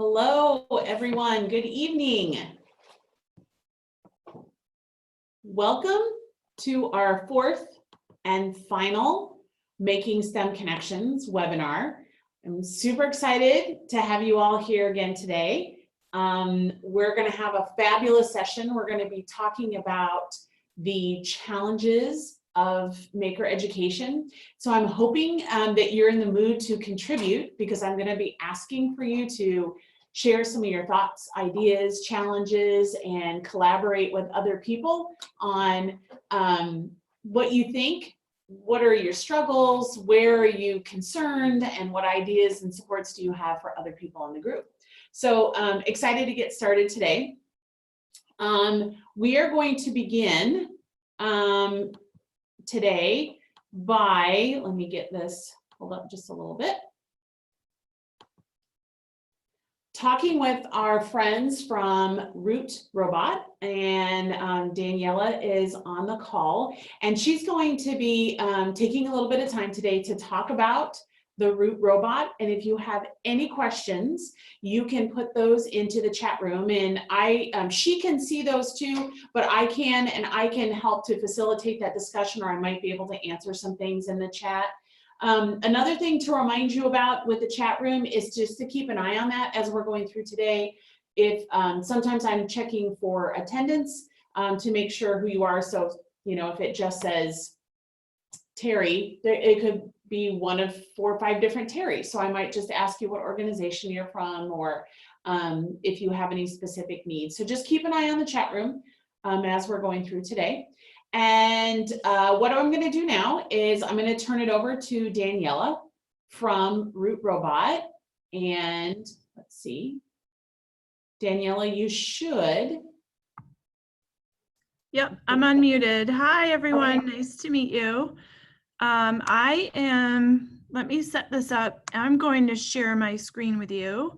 Hello, everyone. Good evening. Welcome to our fourth and final Making STEM Connections webinar. I'm super excited to have you all here again today. We're going to have a fabulous session. We're going to be talking about the challenges of maker education. So I'm hoping that you're in the mood to contribute, because I'm going to be asking for you to share some of your thoughts, ideas, challenges, and collaborate with other people on what you think, what are your struggles, where are you concerned, and what ideas and supports do you have for other people in the group. So excited to get started today. We are going to begin today by, let me get this pulled up just a little bit, talking with our friends from Root Robot, and Daniella is on the call, and she's going to be taking a little bit of time today to talk about the Root Robot. And if you have any questions, you can put those into the chat room, and she can see those too, but I can help to facilitate that discussion, or I might be able to answer some things in the chat. Another thing to remind you about with the chat room is just to keep an eye on that as we're going through today. If sometimes I'm checking for attendance to make sure who you are. So, you know, if it just says Terry, it could be one of 4 or 5 different Terrys. So I might just ask you what organization you're from, or if you have any specific needs. So just keep an eye on the chat room as we're going through today. And what I'm going to do now is I'm going to turn it over to Daniella from Root Robot. And let's see, Daniella, you should. Yep, I'm unmuted. Hi, everyone. Okay. Nice to meet you. Let me set this up. I'm going to share my screen with you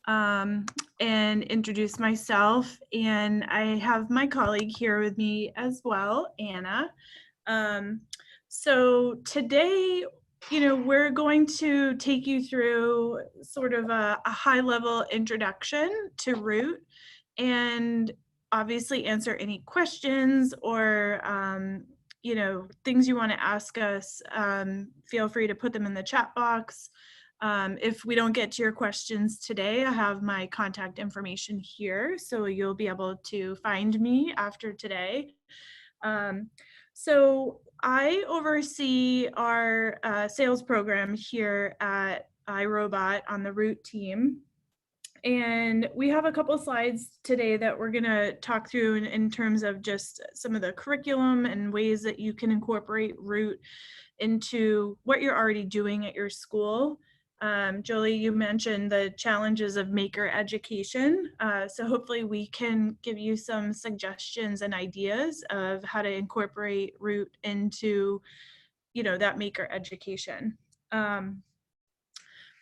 and introduce myself. And I have my colleague here with me as well, Anna. So today, you know, we're going to take you through sort of a high-level introduction to Root, and obviously answer any questions or you know, things you want to ask us. Feel free to put them in the chat box. If we don't get to your questions today, I have my contact information here, so you'll be able to find me after today. So I oversee our sales program here at iRobot on the Root team. And we have a couple slides today that we're going to talk through in terms of just some of the curriculum and ways that you can incorporate Root into what you're already doing at your school. Jolie, you mentioned the challenges of maker education. So hopefully we can give you some suggestions and ideas of how to incorporate Root into, you know, that maker education.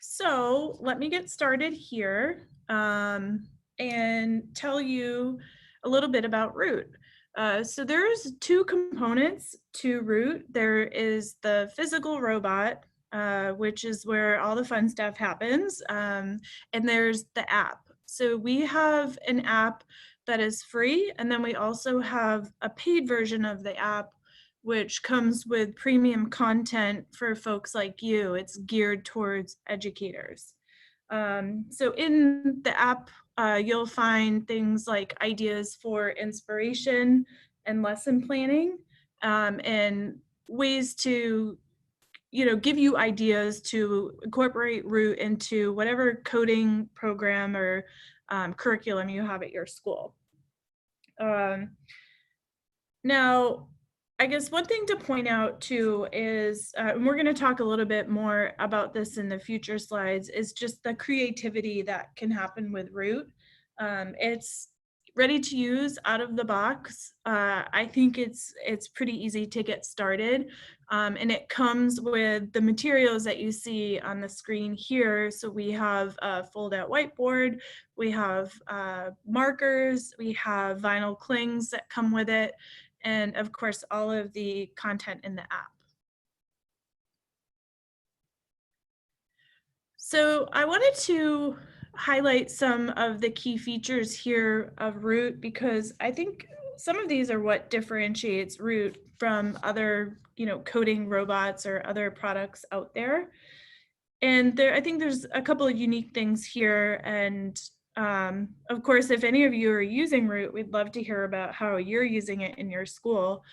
So let me get started here and tell you a little bit about Root. So there's 2 components to Root. There is the physical robot, which is where all the fun stuff happens, and there's the app. So we have an app that is free, and then we also have a paid version of the app, which comes with premium content for folks like you. It's geared towards educators. So in the app, you'll find things like ideas for inspiration and lesson planning, and ways to, you know, give you ideas to incorporate Root into whatever coding program or curriculum you have at your school. Now, I guess one thing to point out too is, and we're going to talk a little bit more about this in the future slides, is just the creativity that can happen with Root. It's ready to use out of the box. I think it's pretty easy to get started, and it comes with the materials that you see on the screen here. So we have a fold-out whiteboard, we have markers, we have vinyl clings that come with it, and of course, all of the content in the app. So I wanted to highlight some of the key features here of Root, because I think some of these are what differentiates Root from other, coding robots or other products out there. And I think there's a couple of unique things here. And of course, if any of you are using Root, we'd love to hear about how you're using it in your school.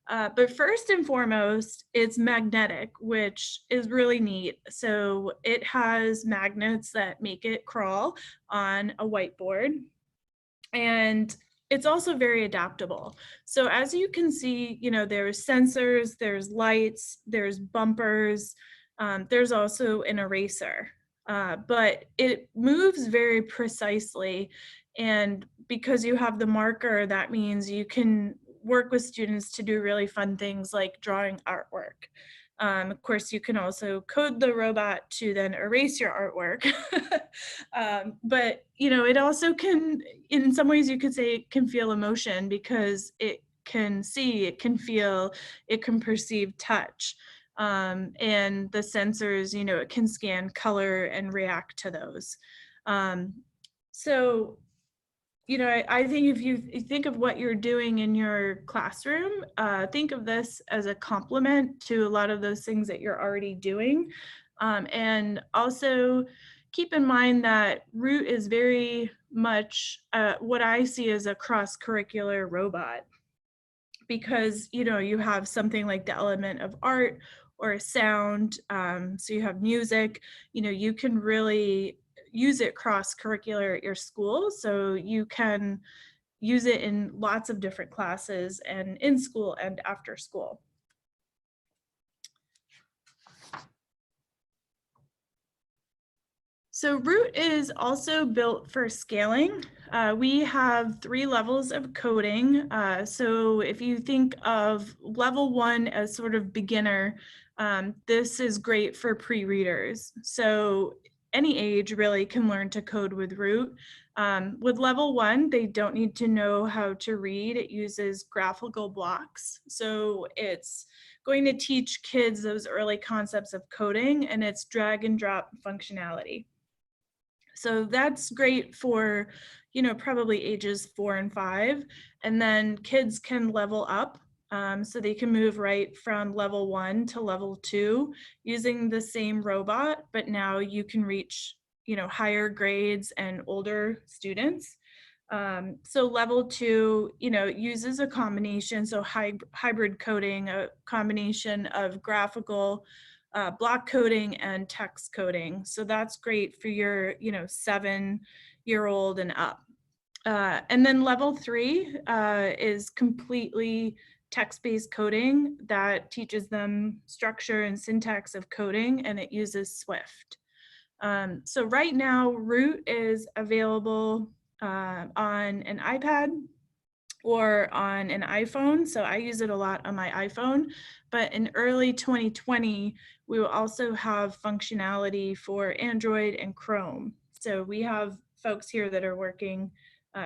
But first and foremost, it's magnetic, which is really neat. So it has magnets that make it crawl on a whiteboard. And it's also very adaptable. So as you can see, there's sensors, there's lights, there's bumpers, there's also an eraser. But it moves very precisely. And because you have the marker, that means you can work with students to do really fun things like drawing artwork. Of course, you can also code the robot to then erase your artwork. But, it also can, in some ways you could say it can feel emotion, because it can see, it can feel, it can perceive touch. And the sensors, it can scan color and react to those. So I think if you think of what you're doing in your classroom, think of this as a complement to a lot of those things that you're already doing. And also keep in mind that Root is very much what I see as a cross-curricular robot, because you have something like the element of art or sound, so you have music, you can really use it cross-curricular at your school, so you can use it in lots of different classes and in school and after school. So Root is also built for scaling. We have 3 levels of coding. So if you think of level 1 as sort of beginner, this is great for pre-readers. So any age really can learn to code with Root. With level 1, they don't need to know how to read. It uses graphical blocks. So it's going to teach kids those early concepts of coding, and it's drag and drop functionality. So that's great for, probably ages 4 and 5. And then kids can level up. So they can move right from level 1 to level 2 using the same robot, but now you can reach, higher grades and older students. So level 2, uses a combination, so hybrid coding, a combination of graphical, block coding and text coding. So that's great for your, 7-year-old and up. And then level 3 is completely text-based coding that teaches them structure and syntax of coding, and it uses Swift. So right now, Root is available on an iPad or on an iPhone. So I use it a lot on my iPhone, but in early 2020, we will also have functionality for Android and Chrome. So we have folks here that are working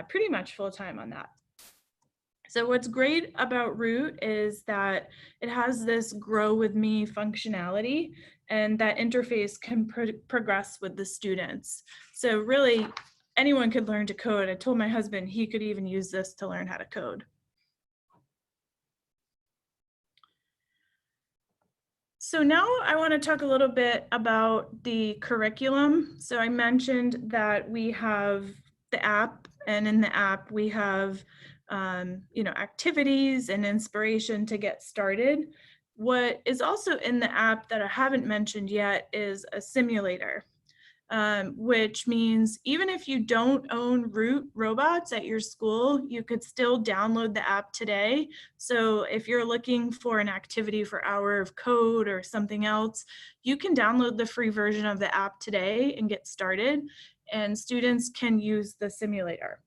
pretty much full time on that. So what's great about Root is that it has this grow with me functionality, and that interface can progress with the students. So really, anyone could learn to code. I told my husband he could even use this to learn how to code. So now I want to talk a little bit about the curriculum. So I mentioned that we have the app, and in the app we have activities and inspiration to get started. What is also in the app that I haven't mentioned yet is a simulator. Which means even if you don't own Root robots at your school, you could still download the app today. So if you're looking for an activity for Hour of Code or something else, you can download the free version of the app today and get started, and students can use the simulator.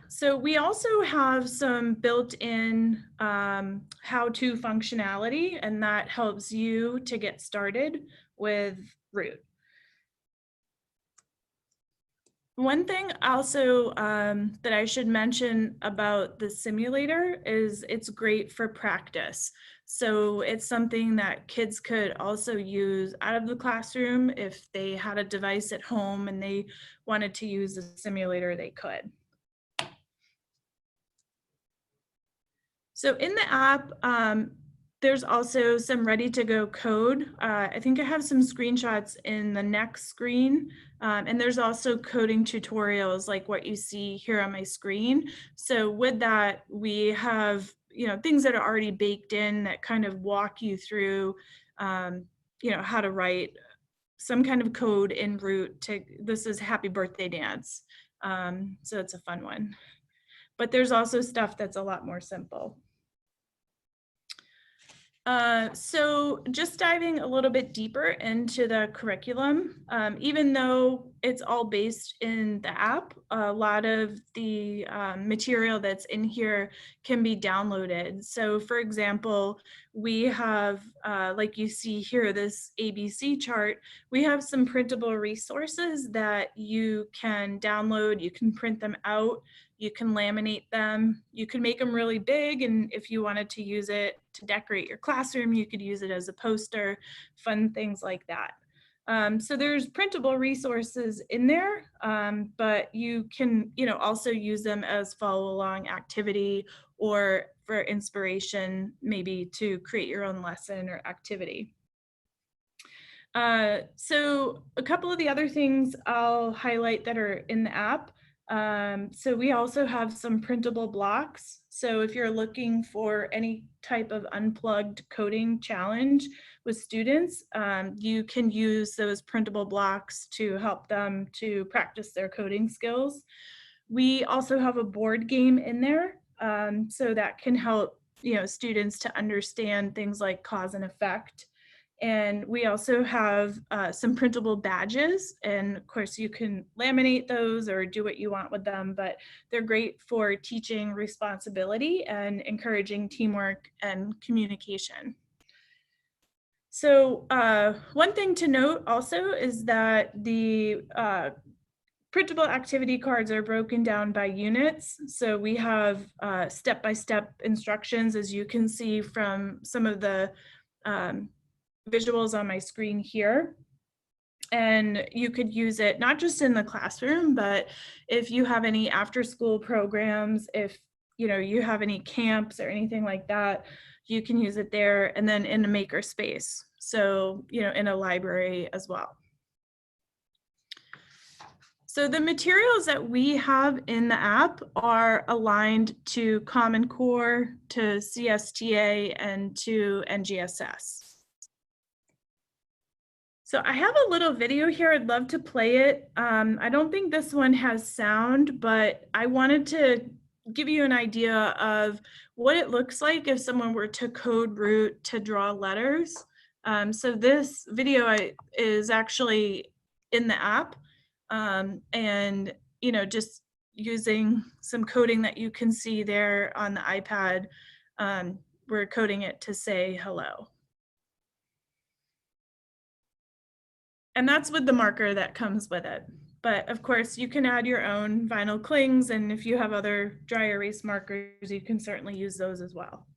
So we also have some built-in how-to functionality, and that helps you to get started with Root. One thing also that I should mention about the simulator is it's great for practice. So it's something that kids could also use out of the classroom. If they had a device at home and they wanted to use a simulator, they could. So in the app, there's also some ready to go code. I think I have some screenshots in the next screen. And there's also coding tutorials like what you see here on my screen. So with that, we have things that are already baked in that kind of walk you through how to write some kind of code in Root. This is Happy Birthday Dance. So it's a fun one. But there's also stuff that's a lot more simple. So just diving a little bit deeper into the curriculum, even though it's all based in the app, a lot of the material that's in here can be downloaded. So for example, we have, like you see here, this ABC chart, we have some printable resources that you can download, you can print them out, you can laminate them, you can make them really big, and if you wanted to use it to decorate your classroom, you could use it as a poster, fun things like that. So there's printable resources in there, but you can also use them as follow along activity or for inspiration, maybe to create your own lesson or activity. So a couple of the other things I'll highlight that are in the app. So we also have some printable blocks. So if you're looking for any type of unplugged coding challenge with students, you can use those printable blocks to help them to practice their coding skills. We also have a board game in there, so that can help students to understand things like cause and effect. And we also have some printable badges, and of course you can laminate those or do what you want with them, but they're great for teaching responsibility and encouraging teamwork and communication. So one thing to note also is that the printable activity cards are broken down by units. So we have step-by-step instructions, as you can see from some of the visuals on my screen here. And you could use it not just in the classroom, but if you have any after school programs, if you have any camps or anything like that, you can use it there, and then in a maker space. So, in a library as well. So the materials that we have in the app are aligned to Common Core, to CSTA, and to NGSS. So I have a little video here. I'd love to play it. I don't think this one has sound, but I wanted to give you an idea of what it looks like if someone were to code Root to draw letters. So this video is actually in the app, and just using some coding that you can see there on the iPad, we're coding it to say hello. And that's with the marker that comes with it. But of course, you can add your own vinyl clings, and if you have other dry erase markers, you can certainly use those as well.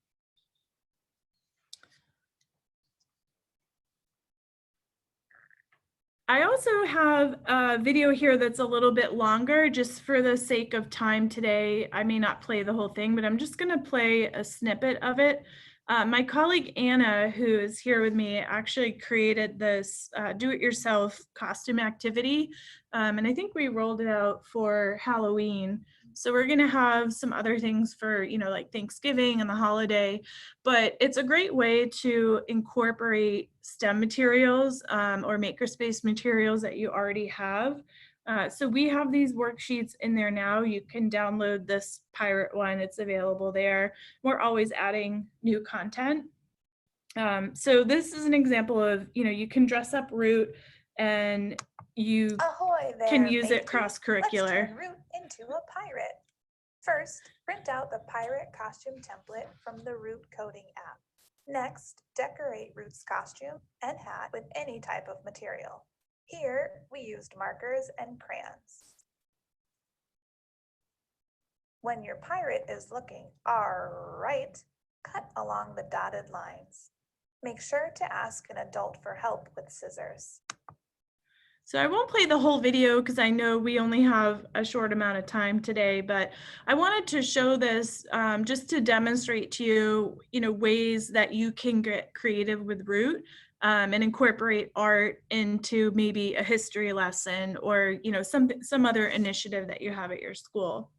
I also have a video here that's a little bit longer, just for the sake of time today. I may not play the whole thing, but I'm just gonna play a snippet of it. My colleague Anna, who is here with me, actually created this do-it-yourself costume activity. And I think we rolled it out for Halloween. So we're gonna have some other things for, like Thanksgiving and the holiday, but it's a great way to incorporate STEM materials or makerspace materials that you already have. So we have these worksheets in there now. You can download this pirate one, it's available there. We're always adding new content. So this is an example of, you can dress up Root and you can use it cross-curricular. Let's turn Root into a pirate. First, print out the pirate costume template from the Root coding app. Next, decorate Root's costume and hat with any type of material. Here, we used markers and crayons. When your pirate is looking all right, cut along the dotted lines. Make sure to ask an adult for help with scissors. So I won't play the whole video because I know we only have a short amount of time today, but I wanted to show this just to demonstrate to you, ways that you can get creative with Root and incorporate art into maybe a history lesson or, some other initiative that you have at your school.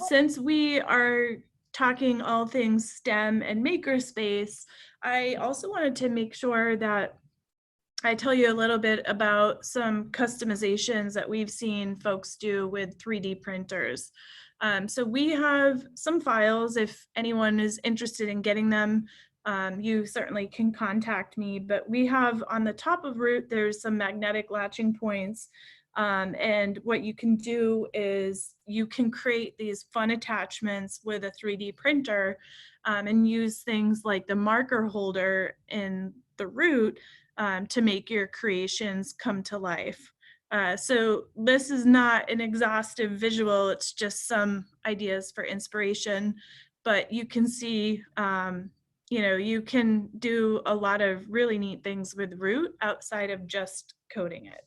Since we are talking all things STEM and makerspace, I also wanted to make sure that I tell you a little bit about some customizations that we've seen folks do with 3D printers. So we have some files. If anyone is interested in getting them, you certainly can contact me. But we have on the top of Root, there's some magnetic latching points. And what you can do is you can create these fun attachments with a 3D printer and use things like the marker holder in the Root to make your creations come to life. So this is not an exhaustive visual, it's just some ideas for inspiration, but you can see, you can do a lot of really neat things with Root outside of just coding it.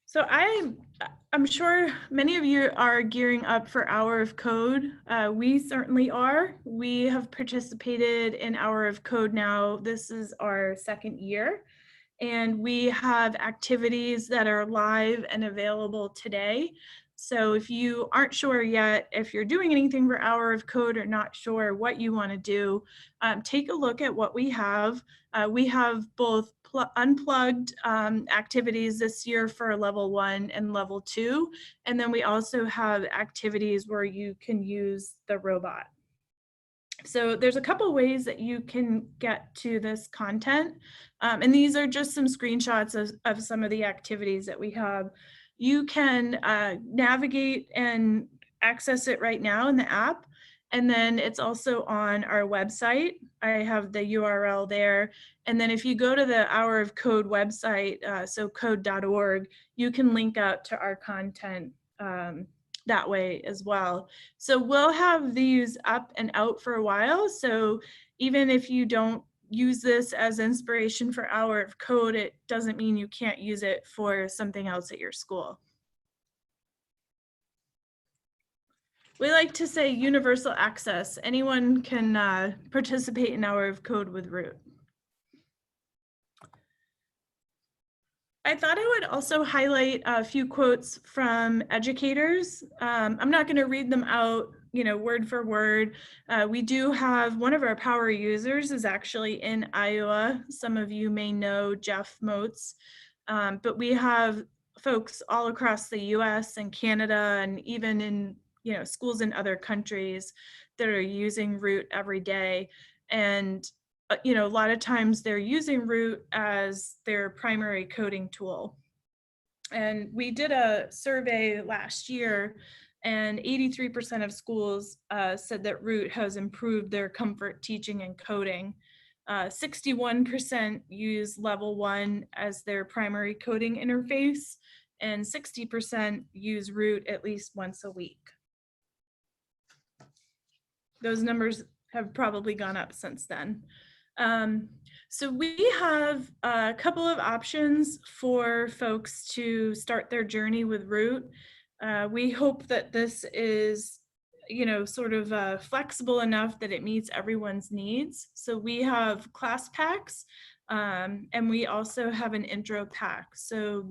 So I'm sure many of you are gearing up for Hour of Code. We certainly are. We have participated in Hour of Code now. This is our second year. And we have activities that are live and available today. So if you aren't sure yet, if you're doing anything for Hour of Code or not sure what you want to do, take a look at what we have. We have both unplugged activities this year for level 1 and level 2. And then we also have activities where you can use the robot. So there's a couple ways that you can get to this content. And these are just some screenshots of some of the activities that we have. You can navigate and access it right now in the app. And then it's also on our website. I have the URL there. And then if you go to the Hour of Code website, so code.org, you can link out to our content that way as well. So we'll have these up and out for a while. So even if you don't use this as inspiration for Hour of Code, it doesn't mean you can't use it for something else at your school. We like to say universal access. Anyone can participate in Hour of Code with Root. I thought I would also highlight a few quotes from educators. I'm not going to read them out, word for word. We do have one of our power users is actually in Iowa. Some of you may know Jeff Moats, but we have folks all across the US and Canada and even in schools in other countries that are using Root every day. And a lot of times they're using Root as their primary coding tool. And we did a survey last year and 83% of schools said that Root has improved their comfort teaching and coding. 61% use level 1 as their primary coding interface, and 60% use Root at least once a week. Those numbers have probably gone up since then. So we have a couple of options for folks to start their journey with Root. We hope that this is, sort of flexible enough that it meets everyone's needs. So we have class packs, and we also have an intro pack. So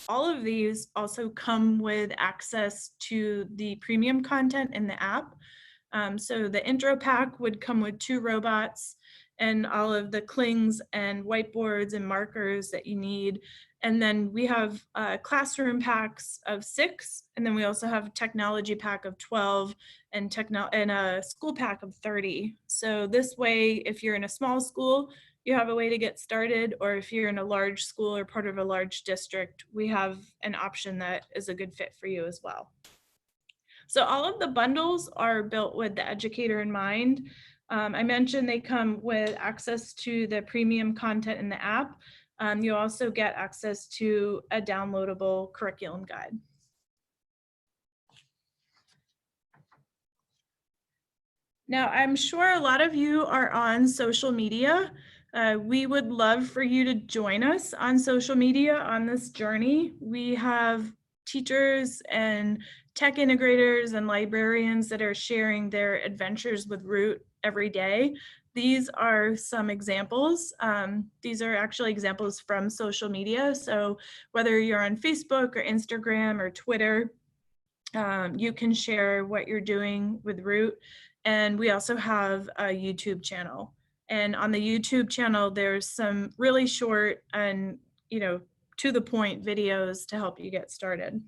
all of these also come with access to the premium content in the app. So the intro pack would come with 2 robots and all of the clings and whiteboards and markers that you need. And then we have classroom packs of 6, and then we also have a technology pack of 12 and a school pack of 30. So this way, if you're in a small school, you have a way to get started, or if you're in a large school or part of a large district, we have an option that is a good fit for you as well. So all of the bundles are built with the educator in mind. I mentioned they come with access to the premium content in the app. You also get access to a downloadable curriculum guide. Now, I'm sure a lot of you are on social media. We would love for you to join us on social media on this journey. We have teachers and tech integrators and librarians that are sharing their adventures with Root every day. These are some examples. These are actually examples from social media. So whether you're on Facebook or Instagram or Twitter, you can share what you're doing with Root. And we also have a YouTube channel. And on the YouTube channel, there's some really short and, to the point videos to help you get started.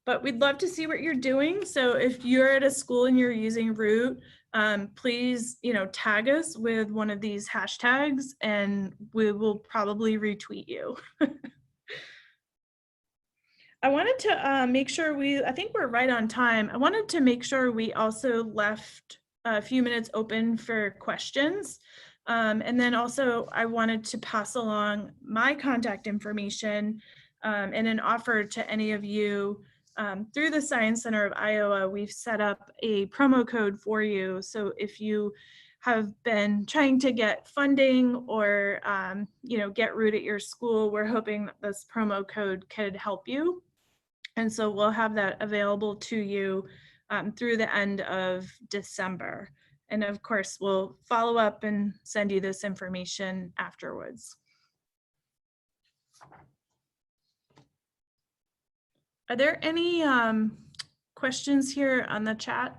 But we'd love to see what you're doing. So if you're at a school and you're using Root, please, tag us with one of these hashtags and we will probably retweet you. I wanted to make sure I think we're right on time. I wanted to make sure we also left a few minutes open for questions. And then also I wanted to pass along my contact information and an offer to any of you. Through the Science Center of Iowa, we've set up a promo code for you. So if you have been trying to get funding or get Root at your school, we're hoping that this promo code could help you. And so we'll have that available to you through the end of December. And of course, we'll follow up and send you this information afterwards. Are there any questions here on the chat?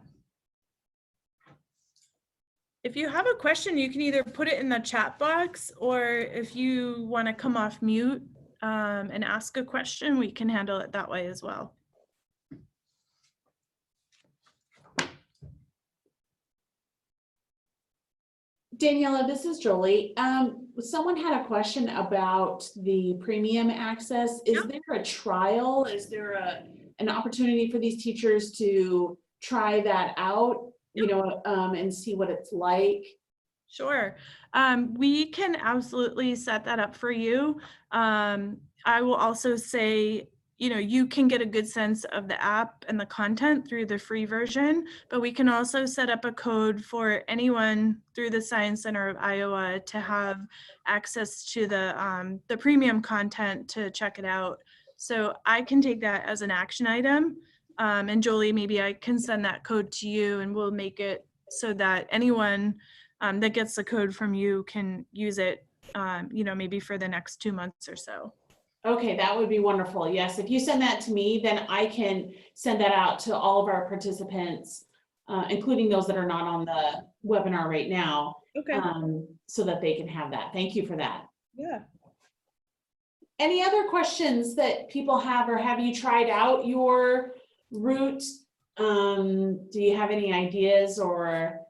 If you have a question, you can either put it in the chat box, or if you want to come off mute and ask a question, we can handle it that way as well. Daniella, this is Jolie. Someone had a question about the premium access. Is Yep. there a trial? Is there an opportunity for these teachers to try that out, and see what it's like? Sure. We can absolutely set that up for you. I will also say, you can get a good sense of the app and the content through the free version, but we can also set up a code for anyone through the Science Center of Iowa to have access to the premium content to check it out. So I can take that as an action item. And Jolie, maybe I can send that code to you and we'll make it so that anyone that gets the code from you can use it, maybe for the next 2 months or so. Okay, that would be wonderful. Yes, if you send that to me, then I can send that out to all of our participants, including those that are not on the webinar right now, Okay. so that they can have that. Thank you for that. Yeah. Any other questions that people have, or have you tried out your Root? Do you have any ideas or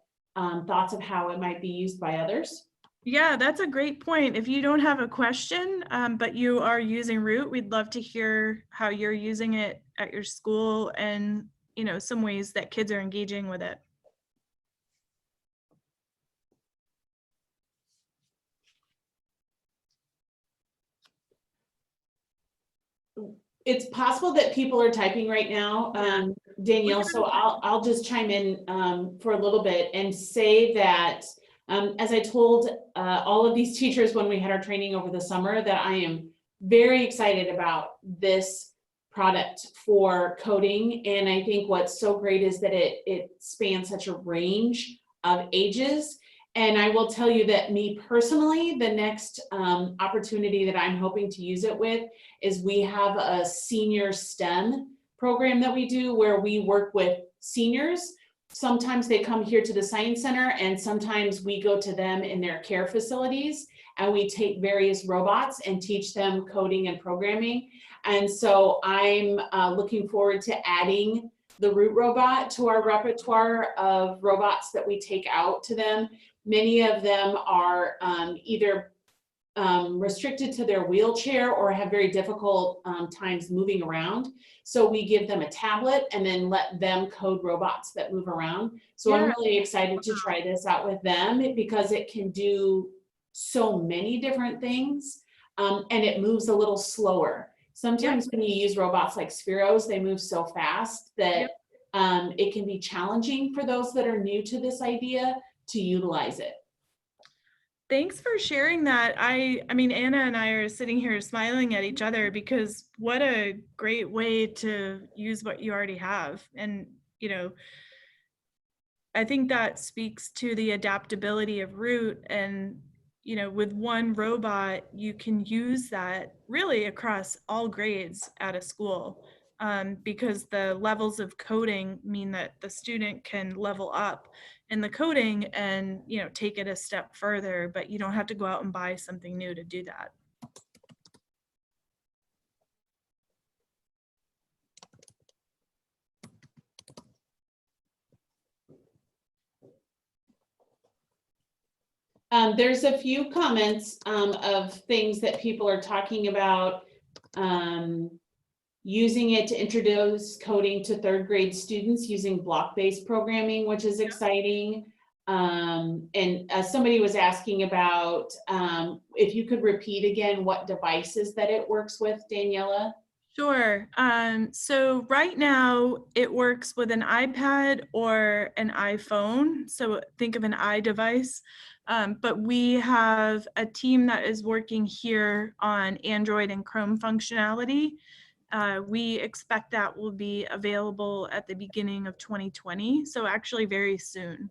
thoughts of how it might be used by others? Yeah, that's a great point. If you don't have a question, but you are using Root, we'd love to hear how you're using it at your school and, some ways that kids are engaging with it. It's possible that people are typing right now, Danielle, so I'll just chime in for a little bit and say that as I told all of these teachers when we had our training over the summer, that I am very excited about this product for coding. And I think what's so great is that it spans such a range of ages. And I will tell you that me personally, the next opportunity that I'm hoping to use it with is we have a senior STEM program that we do where we work with seniors. Sometimes they come here to the Science Center and sometimes we go to them in their care facilities and we take various robots and teach them coding and programming. And so I'm looking forward to adding the Root robot to our repertoire of robots that we take out to them. Many of them are either restricted to their wheelchair or have very difficult times moving around. So we give them a tablet and then let them code robots that move around. So I'm really excited to try this out with them because it can do so many different things and it moves a little slower. Sometimes when you use robots like Spheros, they move so fast that it can be challenging for those that are new to this idea to utilize it. Thanks for sharing that. I mean, Anna and I are sitting here smiling at each other because what a great way to use what you already have. And, you know, I think that speaks to the adaptability of Root. And, you know, with one robot, you can use that really across all grades at a school, because the levels of coding mean that the student can level up in the coding and, you know, take it a step further, but you don't have to go out and buy something new to do that. There's a few comments of things that people are talking about, using it to introduce coding to third grade students using block-based programming, which is exciting. And somebody was asking about if you could repeat again what devices that it works with, Daniella. Sure. So right now it works with an iPad or an iPhone. So think of an iDevice. But we have a team that is working here on Android and Chrome functionality. We expect that will be available at the beginning of 2020. So actually very soon.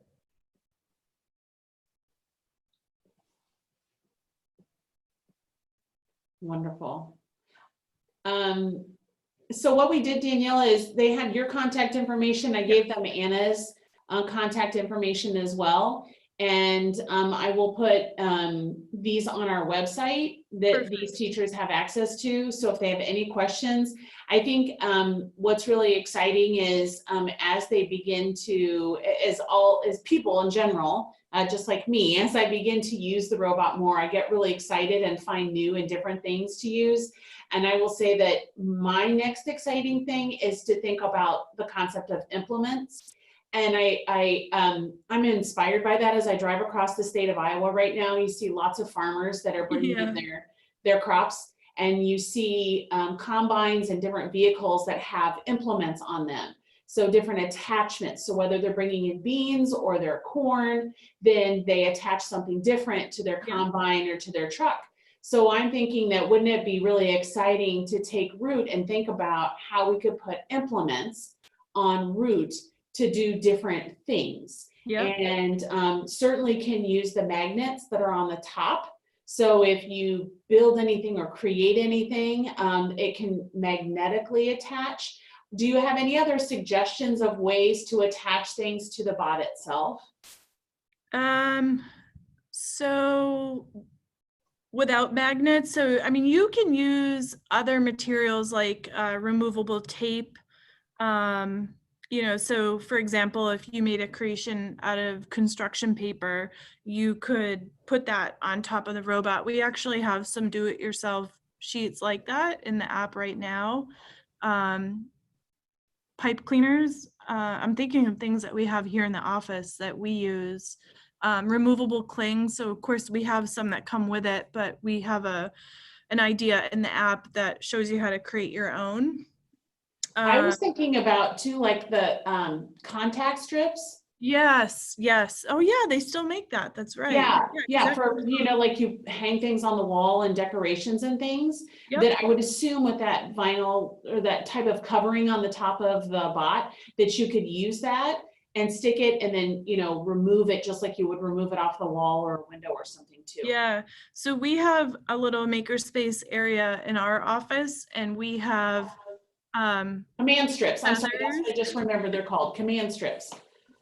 Wonderful. So what we did, Daniela, is they had your contact information. I gave them Anna's contact information as well. And I will put these on our website that Perfect. These teachers have access to. So if they have any questions, I think what's really exciting is as they begin to, as people in general, just like me, as I begin to use the robot more, I get really excited and find new and different things to use. And I will say that my next exciting thing is to think about the concept of implements. And I'm inspired by that as I drive across the state of Iowa right now. You see lots of farmers that are bringing in their crops, and you see combines and different vehicles that have implements on them. So different attachments. So whether they're bringing in beans or their corn, then they attach something different to their combine or to their truck. So I'm thinking that wouldn't it be really exciting to take Root and think about how we could put implements on Root to do different things. And certainly can use the magnets that are on the top. So if you build anything or create anything, it can magnetically attach. Do you have any other suggestions of ways to attach things to the bot itself? So without magnets, so I mean, you can use other materials like removable tape. You know, so for example, if you made a creation out of construction paper, you could put that on top of the robot. We actually have some do-it-yourself sheets like that in the app right now. Pipe cleaners, I'm thinking of things that we have here in the office that we use. Removable clings, so of course we have some that come with it, but we have an idea in the app that shows you how to create your own. I was thinking about too, like the contact strips. Yes. Oh yeah, they still make that. That's right. Yeah, exactly. for, you know, like you hang things on the wall and decorations and things. That I would assume with that vinyl or that type of covering on the top of the bot, that you could use that and stick it and then, you know, remove it just like you would remove it off the wall or a window or something too. Yeah, so we have a little makerspace area in our office, and we have command strips. I'm sorry, that's feathers. what I just remembered they're called, command strips.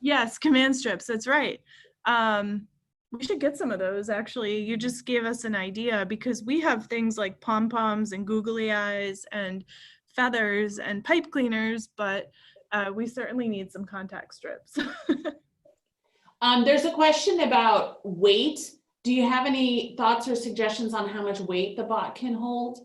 Yes, command strips, that's right. We should get some of those, actually. You just gave us an idea, because we have things like pom-poms and googly eyes and feathers and pipe cleaners, but we certainly need some contact strips. There's a question about weight. Do you have any thoughts or suggestions on how much weight the bot can hold?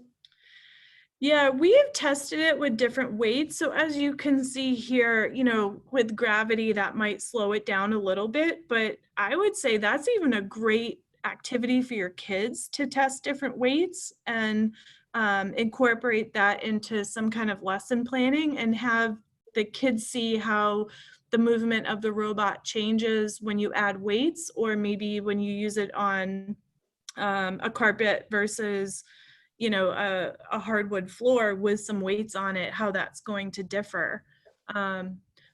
Yeah, we have tested it with different weights. So as you can see here, you know, with gravity, that might slow it down a little bit, but I would say that's even a great activity for your kids to test different weights and incorporate that into some kind of lesson planning and have the kids see how the movement of the robot changes when you add weights, or maybe when you use it on a carpet versus, you know, a hardwood floor with some weights on it, how that's going to differ.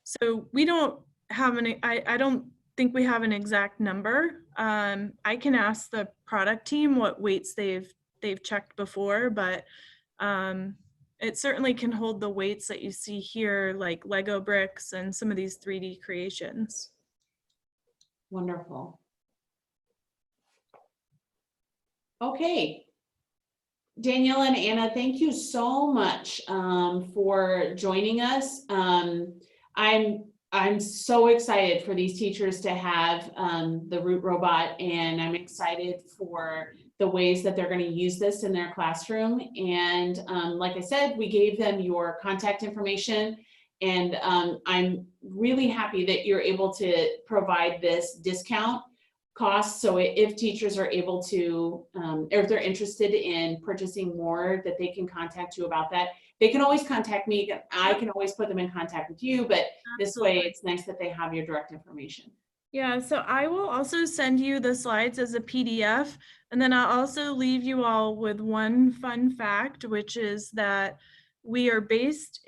So we don't have I don't think we have an exact number. I can ask the product team what weights they've checked before, but it certainly can hold the weights that you see here, like Lego bricks and some of these 3D creations. Wonderful. Okay. Danielle and Anna, thank you so much for joining us. I'm so excited for these teachers to have the Root robot, and I'm excited for the ways that they're going to use this in their classroom. And like I said, we gave them your contact information, and I'm really happy that you're able to provide this discount cost. So if teachers are able to, or if they're interested in purchasing more, that they can contact you about that. They can always contact me. I can always put them in contact with you, but this way it's nice that they have your direct information. Yeah, so I will also send you the slides as a PDF, and then I'll also leave you all with one fun fact, which is that we are based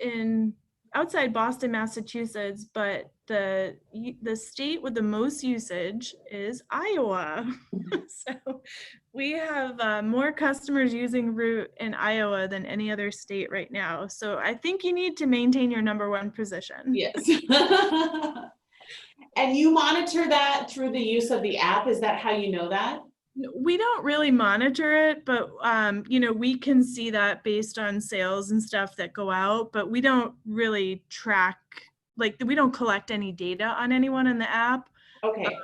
outside Boston, Massachusetts, but the state with the most usage is Iowa. So we have more customers using Root in Iowa than any other state right now. So I think you need to maintain your #1 position. Yes. And you monitor that through the use of the app. Is that how you know that? We don't really monitor it, but you know, we can see that based on sales and stuff that go out, but we don't really track, like we don't collect any data on anyone in the app. Okay.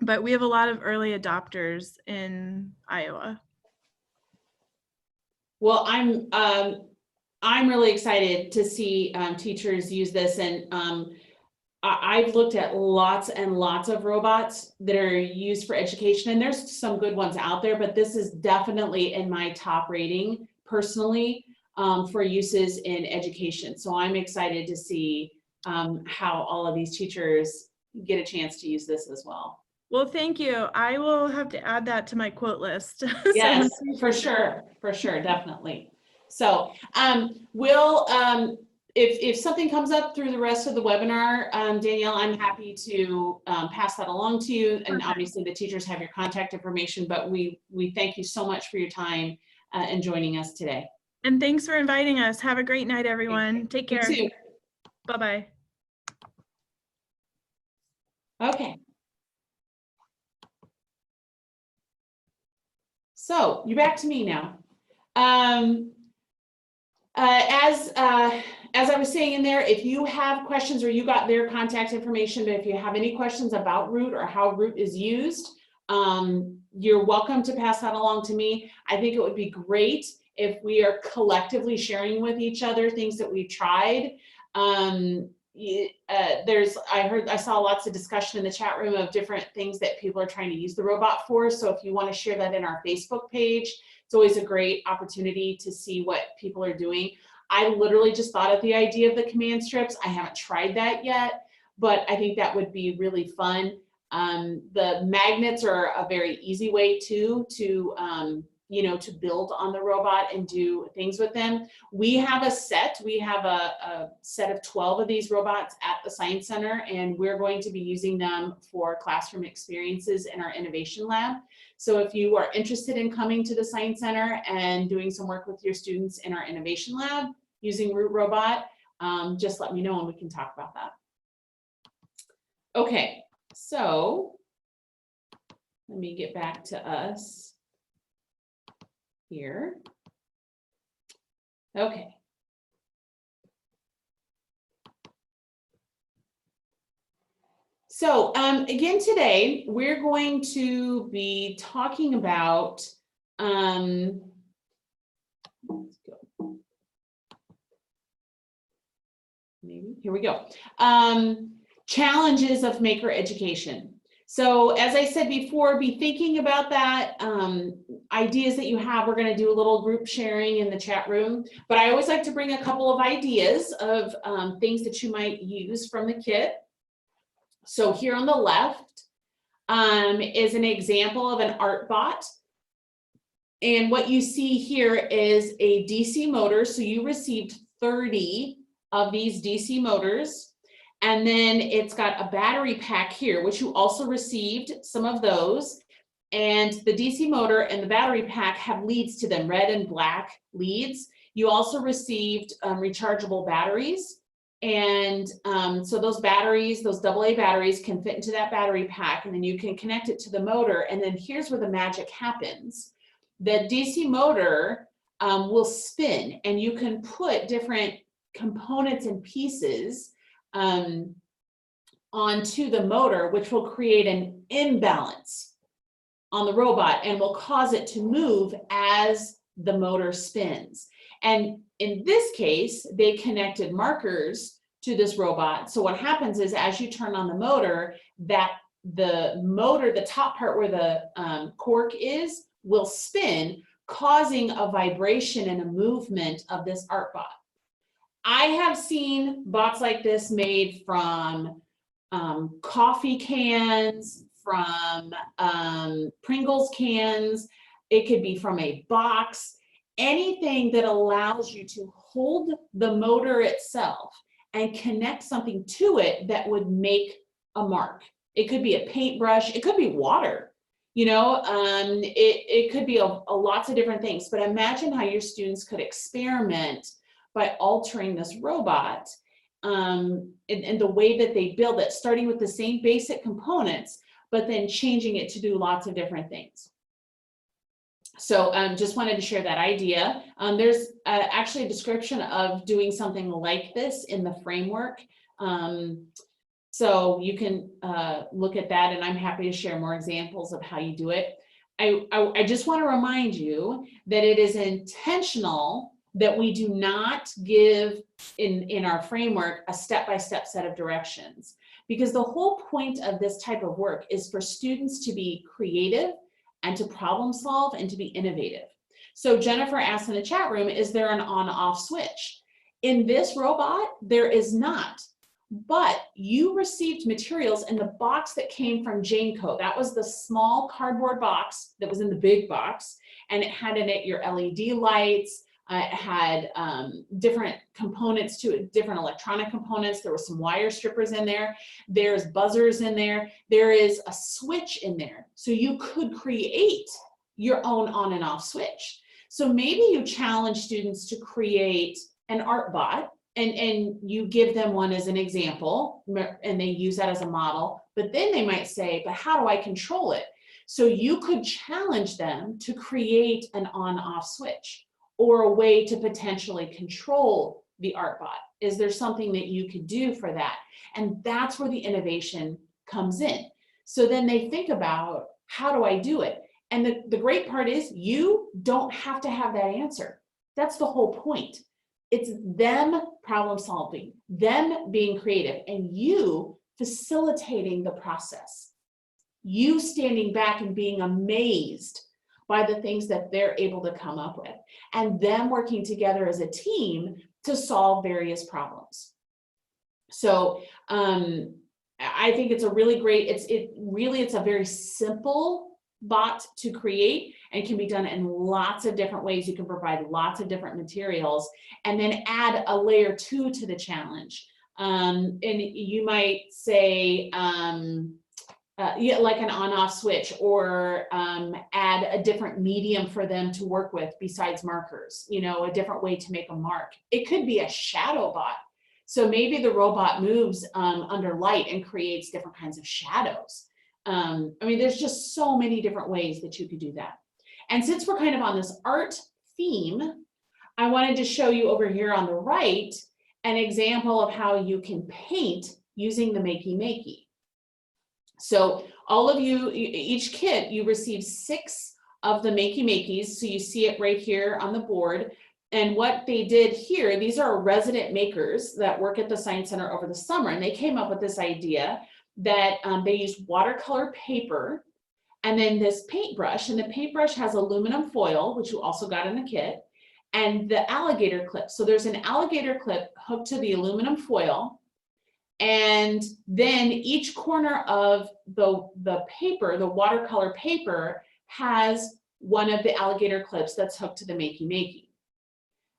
But we have a lot of early adopters in Iowa. Well, I'm really excited to see teachers use this, and I've looked at lots and lots of robots that are used for education, and there's some good ones out there, but this is definitely in my top rating personally for uses in education. So I'm excited to see how all of these teachers get a chance to use this as well. Well, thank you. I will have to add that to my quote list. Yes, for sure, definitely. So if something comes up through the rest of the webinar, Danielle, I'm happy to pass that along to you. And obviously the teachers have your contact information, but we thank you so much for your time and joining us today. And thanks for inviting us. Have a great night, everyone. Take care. You too. Bye-bye. Okay. So you're back to me now. As I was saying in there, if you have questions, or you got their contact information, but if you have any questions about Root or how Root is used, you're welcome to pass that along to me. I think it would be great if we are collectively sharing with each other things that we've tried. I saw lots of discussion in the chat room of different things that people are trying to use the robot for. So if you want to share that in our Facebook page, it's always a great opportunity to see what people are doing. I literally just thought of the idea of the command strips. I haven't tried that yet, but I think that would be really fun. The magnets are a very easy way to build on the robot and do things with them. We have a set of 12 of these robots at the Science Center, and we're going to be using them for classroom experiences in our innovation lab. So if you are interested in coming to the Science Center and doing some work with your students in our innovation lab using Root Robot, just let me know and we can talk about that. Okay, so let me get back to us here. Okay. So again, today we're going to be talking about, let's go. Maybe, here we go. Challenges of maker education. So as I said before, be thinking about that, ideas that you have. We're going to do a little group sharing in the chat room, but I always like to bring a couple of ideas of things that you might use from the kit. So here on the left is an example of an art bot. And what you see here is a DC motor. So you received 30 of these DC motors. And then it's got a battery pack here, which you also received some of those. And the DC motor and the battery pack have leads to them, red and black leads. You also received rechargeable batteries. And so those batteries, those AA batteries can fit into that battery pack, and then you can connect it to the motor. And then here's where the magic happens. The DC motor will spin, and you can put different components and pieces onto the motor, which will create an imbalance on the robot and will cause it to move as the motor spins. And in this case, they connected markers to this robot. So what happens is, as you turn on the motor, that the motor, the top part where the cork is, will spin, causing a vibration and a movement of this art bot. I have seen bots like this made from coffee cans, from Pringles cans. It could be from a box, anything that allows you to hold the motor itself and connect something to it that would make a mark. It could be a paintbrush, it could be water, you know, it could be a lots of different things. But imagine how your students could experiment by altering this robot and the way that they build it, starting with the same basic components, but then changing it to do lots of different things. So just wanted to share that idea. There's actually a description of doing something like this in the framework. So you can look at that, and I'm happy to share more examples of how you do it. I just want to remind you that it is intentional that we do not give in our framework a step-by-step set of directions, because the whole point of this type of work is for students to be creative and to problem solve and to be innovative. So Jennifer asked in the chat room, is there an on-off switch? In this robot, there is not, but you received materials in the box that came from Janeco. That was the small cardboard box that was in the big box, and it had in it your LED lights. It had different components to it, different electronic components. There were some wire strippers in there. There's buzzers in there. There is a switch in there. So you could create your own on and off switch. So maybe you challenge students to create an art bot, and you give them one as an example, and they use that as a model. But then they might say, but how do I control it? So you could challenge them to create an on-off switch, or a way to potentially control the art bot. Is there something that you could do for that? And that's where the innovation comes in. So then they think about, how do I do it? And the great part is, you don't have to have that answer. That's the whole point. It's them problem solving, them being creative, and you facilitating the process. You standing back and being amazed by the things that they're able to come up with, and them working together as a team to solve various problems. So I think it's a really great, it's a very simple bot to create, and can be done in lots of different ways. You can provide lots of different materials, and then add a layer 2 to the challenge. And you might say, yeah, like an on-off switch, or add a different medium for them to work with besides markers, you know, a different way to make a mark. It could be a shadow bot. So maybe the robot moves under light and creates different kinds of shadows. I mean, there's just so many different ways that you could do that. And since we're kind of on this art theme, I wanted to show you over here on the right an example of how you can paint using the Makey Makey. So all of you, each kit, you receive 6 of the Makey Makeys. So you see it right here on the board. And what they did here, these are resident makers that work at the Science Center over the summer, and they came up with this idea that they use watercolor paper and then this paintbrush, and the paintbrush has aluminum foil, which you also got in the kit, and the alligator clip. So there's an alligator clip hooked to the aluminum foil, and then each corner of the paper, the watercolor paper, has one of the alligator clips that's hooked to the Makey.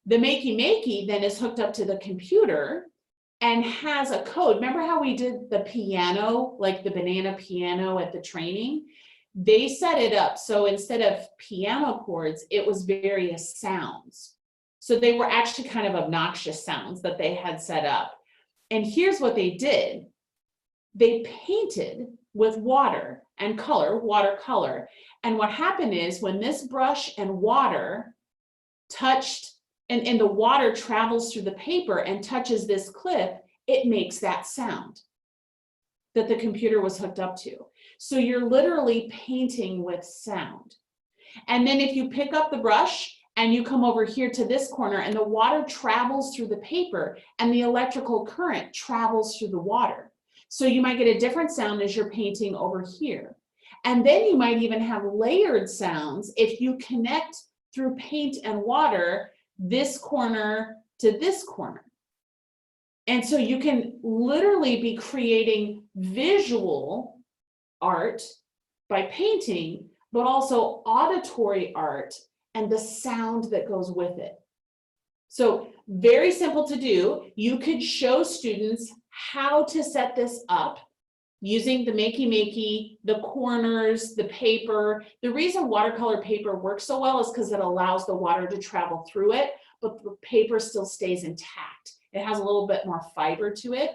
The Makey then is hooked up to the computer and has a code. Remember how we did the piano, like the banana piano at the training? They set it up so instead of piano chords, it was various sounds. So they were actually kind of obnoxious sounds that they had set up. And here's what they did. They painted with water and watercolor. And what happened is when this brush and water touched, and the water travels through the paper and touches this clip, it makes that sound that the computer was hooked up to. So you're literally painting with sound. And then if you pick up the brush and you come over here to this corner and the water travels through the paper and the electrical current travels through the water. So you might get a different sound as you're painting over here. And then you might even have layered sounds if you connect through paint and water, this corner to this corner. And so you can literally be creating visual art by painting, but also auditory art and the sound that goes with it. So very simple to do. You could show students how to set this up using the Makey, the corners, the paper. The reason watercolor paper works so well is because it allows the water to travel through it, but the paper still stays intact. It has a little bit more fiber to it.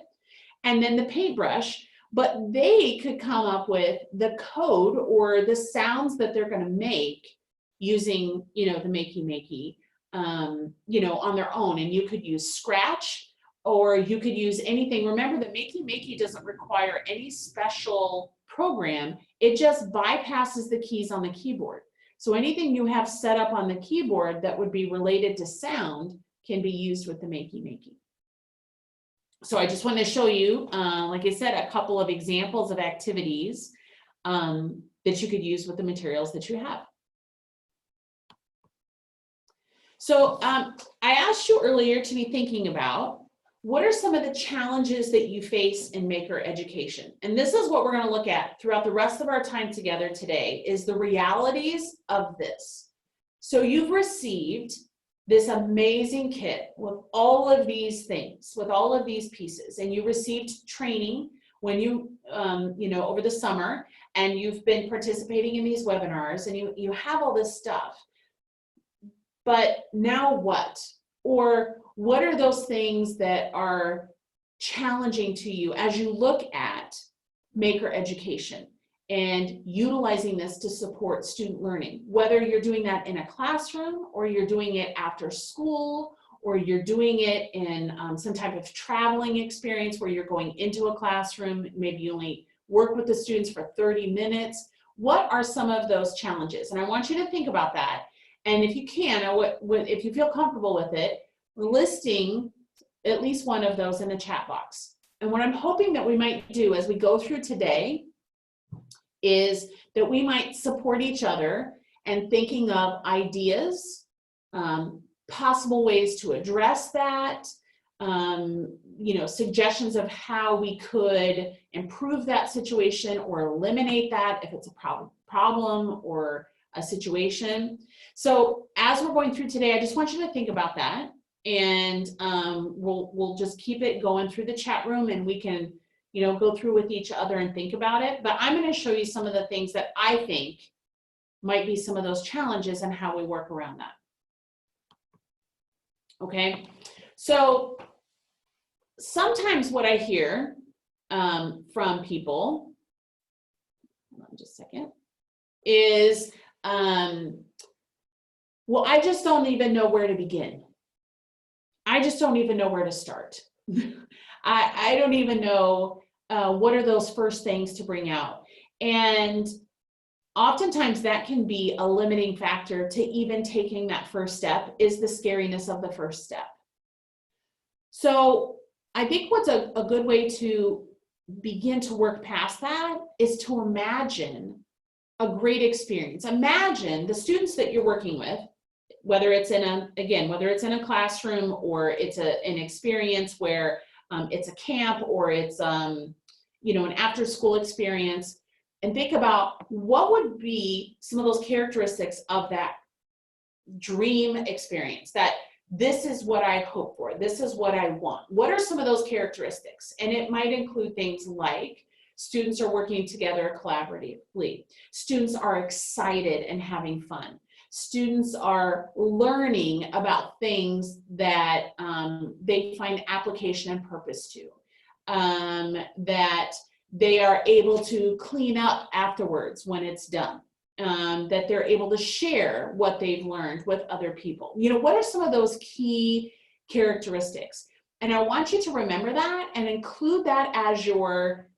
And then the paintbrush, but they could come up with the code or the sounds that they're going to make using, the Makey, on their own. And you could use Scratch or you could use anything. Remember, the Makey doesn't require any special program. It just bypasses the keys on the keyboard. So anything you have set up on the keyboard that would be related to sound can be used with the Makey. So I just want to show you, like I said, a couple of examples of activities that you could use with the materials that you have. So I asked you earlier to be thinking about what are some of the challenges that you face in maker education? And this is what we're going to look at throughout the rest of our time together today, is the realities of this. So you've received this amazing kit with all of these things, with all of these pieces, and you received training when you, over the summer, and you've been participating in these webinars, and you have all this stuff. But now what? Or what are those things that are challenging to you as you look at maker education and utilizing this to support student learning, whether you're doing that in a classroom or you're doing it after school, or you're doing it in some type of traveling experience where you're going into a classroom, maybe you only work with the students for 30 minutes. What are some of those challenges? And I want you to think about that. And if you can, if you feel comfortable with it, listing at least one of those in the chat box. And what I'm hoping that we might do as we go through today is that we might support each other and thinking of ideas, possible ways to address that, suggestions of how we could improve that situation or eliminate that if it's a problem or a situation. So as we're going through today, I just want you to think about that, and we'll just keep it going through the chat room, and we can go through with each other and think about it. But I'm going to show you some of the things that I think might be some of those challenges and how we work around that. Okay, so sometimes what I hear from people, hold on just a second, is, well, I just don't even know where to begin. I just don't even know where to start. I don't even know what are those first things to bring out. And oftentimes that can be a limiting factor to even taking that first step, is the scariness of the first step. So I think what's a good way to begin to work past that is to imagine a great experience. Imagine the students that you're working with, whether it's in a classroom or it's an experience where it's a camp or it's an after school experience, and think about what would be some of those characteristics of that dream experience, that this is what I hope for, this is what I want. What are some of those characteristics? And it might include things like students are working together collaboratively, students are excited and having fun, students are learning about things that they find application and purpose to, that they are able to clean up afterwards when it's done, that they're able to share what they've learned with other people. What are some of those key characteristics? And I want you to remember that and include that as your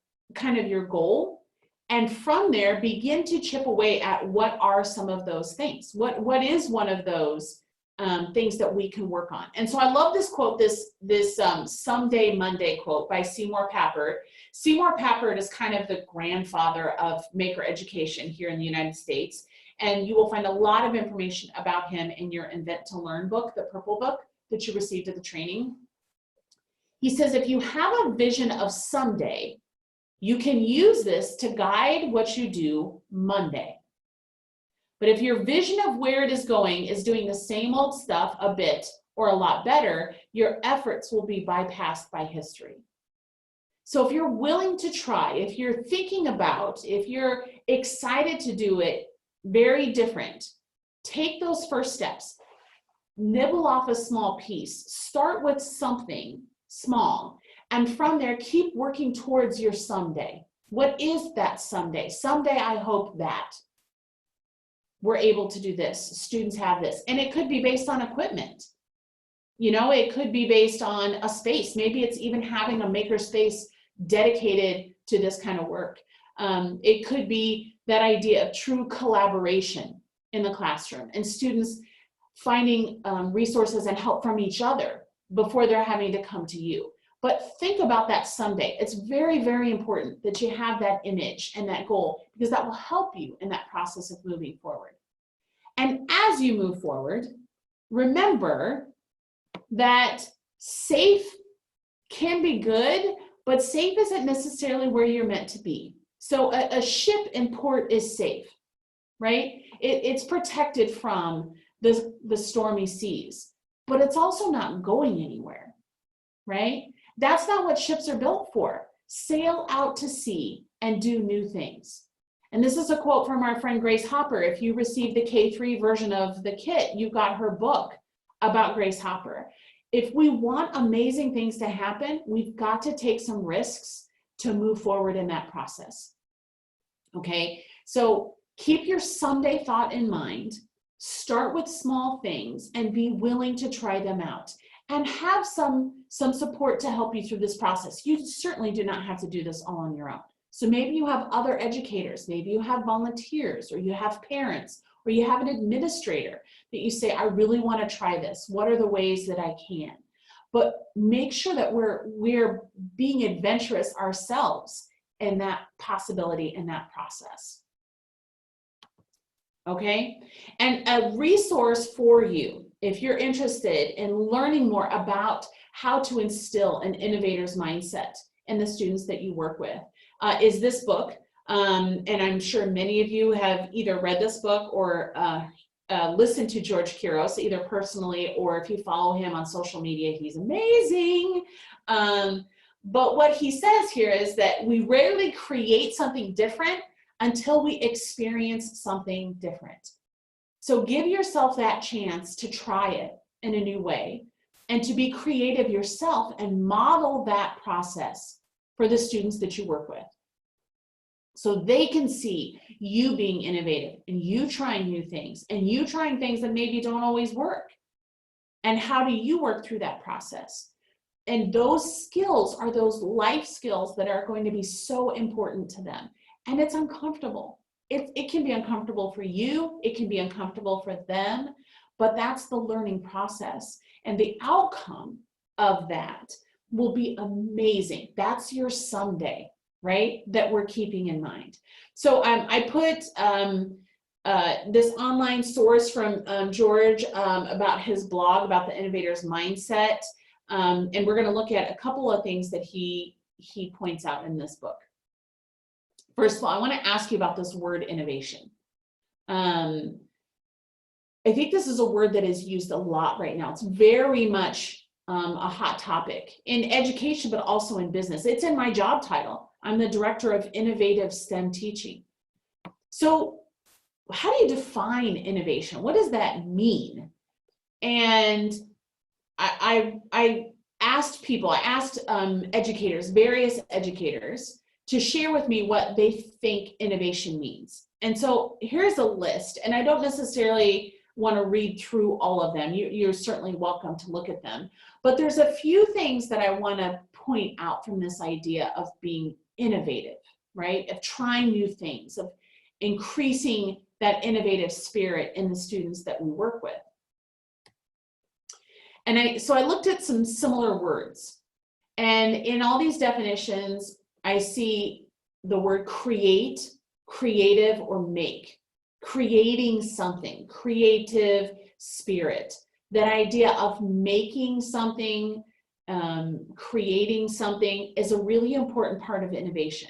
goal. And from there, begin to chip away at what are some of those things. What is one of those things that we can work on? And so I love this quote, this Someday Monday quote by Seymour Papert. Seymour Papert is kind of the grandfather of maker education here in the United States. And you will find a lot of information about him in your Invent to Learn book, the purple book that you received at the training. He says, if you have a vision of someday, you can use this to guide what you do Monday. But if your vision of where it is going is doing the same old stuff a bit or a lot better, your efforts will be bypassed by history. So if you're willing to try, if you're thinking about, if you're excited to do it very different, take those first steps, nibble off a small piece, start with something small, and from there, keep working towards your someday. What is that someday? Someday, I hope that we're able to do this, students have this. And it could be based on equipment. It could be based on a space. Maybe it's even having a maker space dedicated to this kind of work. It could be that idea of true collaboration in the classroom and students finding resources and help from each other before they're having to come to you. But think about that someday. It's very, very important that you have that image and that goal, because that will help you in that process of moving forward. And as you move forward, remember that safe can be good, but safe isn't necessarily where you're meant to be. So a ship in port is safe, right? It's protected from the stormy seas, but it's also not going anywhere, right? That's not what ships are built for. Sail out to sea and do new things. And this is a quote from our friend Grace Hopper. If you received the K3 version of the kit, you got her book about Grace Hopper. If we want amazing things to happen, we've got to take some risks to move forward in that process. Okay, so keep your someday thought in mind. Start with small things and be willing to try them out. And have some support to help you through this process. You certainly do not have to do this all on your own. So maybe you have other educators, maybe you have volunteers, or you have parents, or you have an administrator that you say, I really want to try this. What are the ways that I can? But make sure that we're being adventurous ourselves in that possibility, in that process. Okay, and a resource for you, if you're interested in learning more about how to instill an innovator's mindset in the students that you work with, is this book. And I'm sure many of you have either read this book or listened to George Kiros, either personally or if you follow him on social media, he's amazing. But what he says here is that we rarely create something different until we experience something different. So give yourself that chance to try it in a new way and to be creative yourself and model that process for the students that you work with. So they can see you being innovative and you trying new things and you trying things that maybe don't always work. And how do you work through that process? And those skills are those life skills that are going to be so important to them. And it's uncomfortable. It can be uncomfortable for you. It can be uncomfortable for them, but that's the learning process. And the outcome of that will be amazing. That's your someday. right, that we're keeping in mind. So I put this online source from George about his blog, about the innovator's mindset. And we're going to look at a couple of things that he points out in this book. First of all, I want to ask you about this word innovation. I think this is a word that is used a lot right now. It's very much a hot topic in education, but also in business. It's in my job title. I'm the director of innovative STEM teaching. So how do you define innovation? What does that mean? And I asked people, educators, various educators, to share with me what they think innovation means. And so here's a list, and I don't necessarily want to read through all of them. You're certainly welcome to look at them. But there's a few things that I want to point out from this idea of being innovative, right? Of trying new things, of increasing that innovative spirit in the students that we work with. And so I looked at some similar words. And in all these definitions, I see the word create, creative, or make. Creating something, creative spirit. That idea of making something, creating something is a really important part of innovation.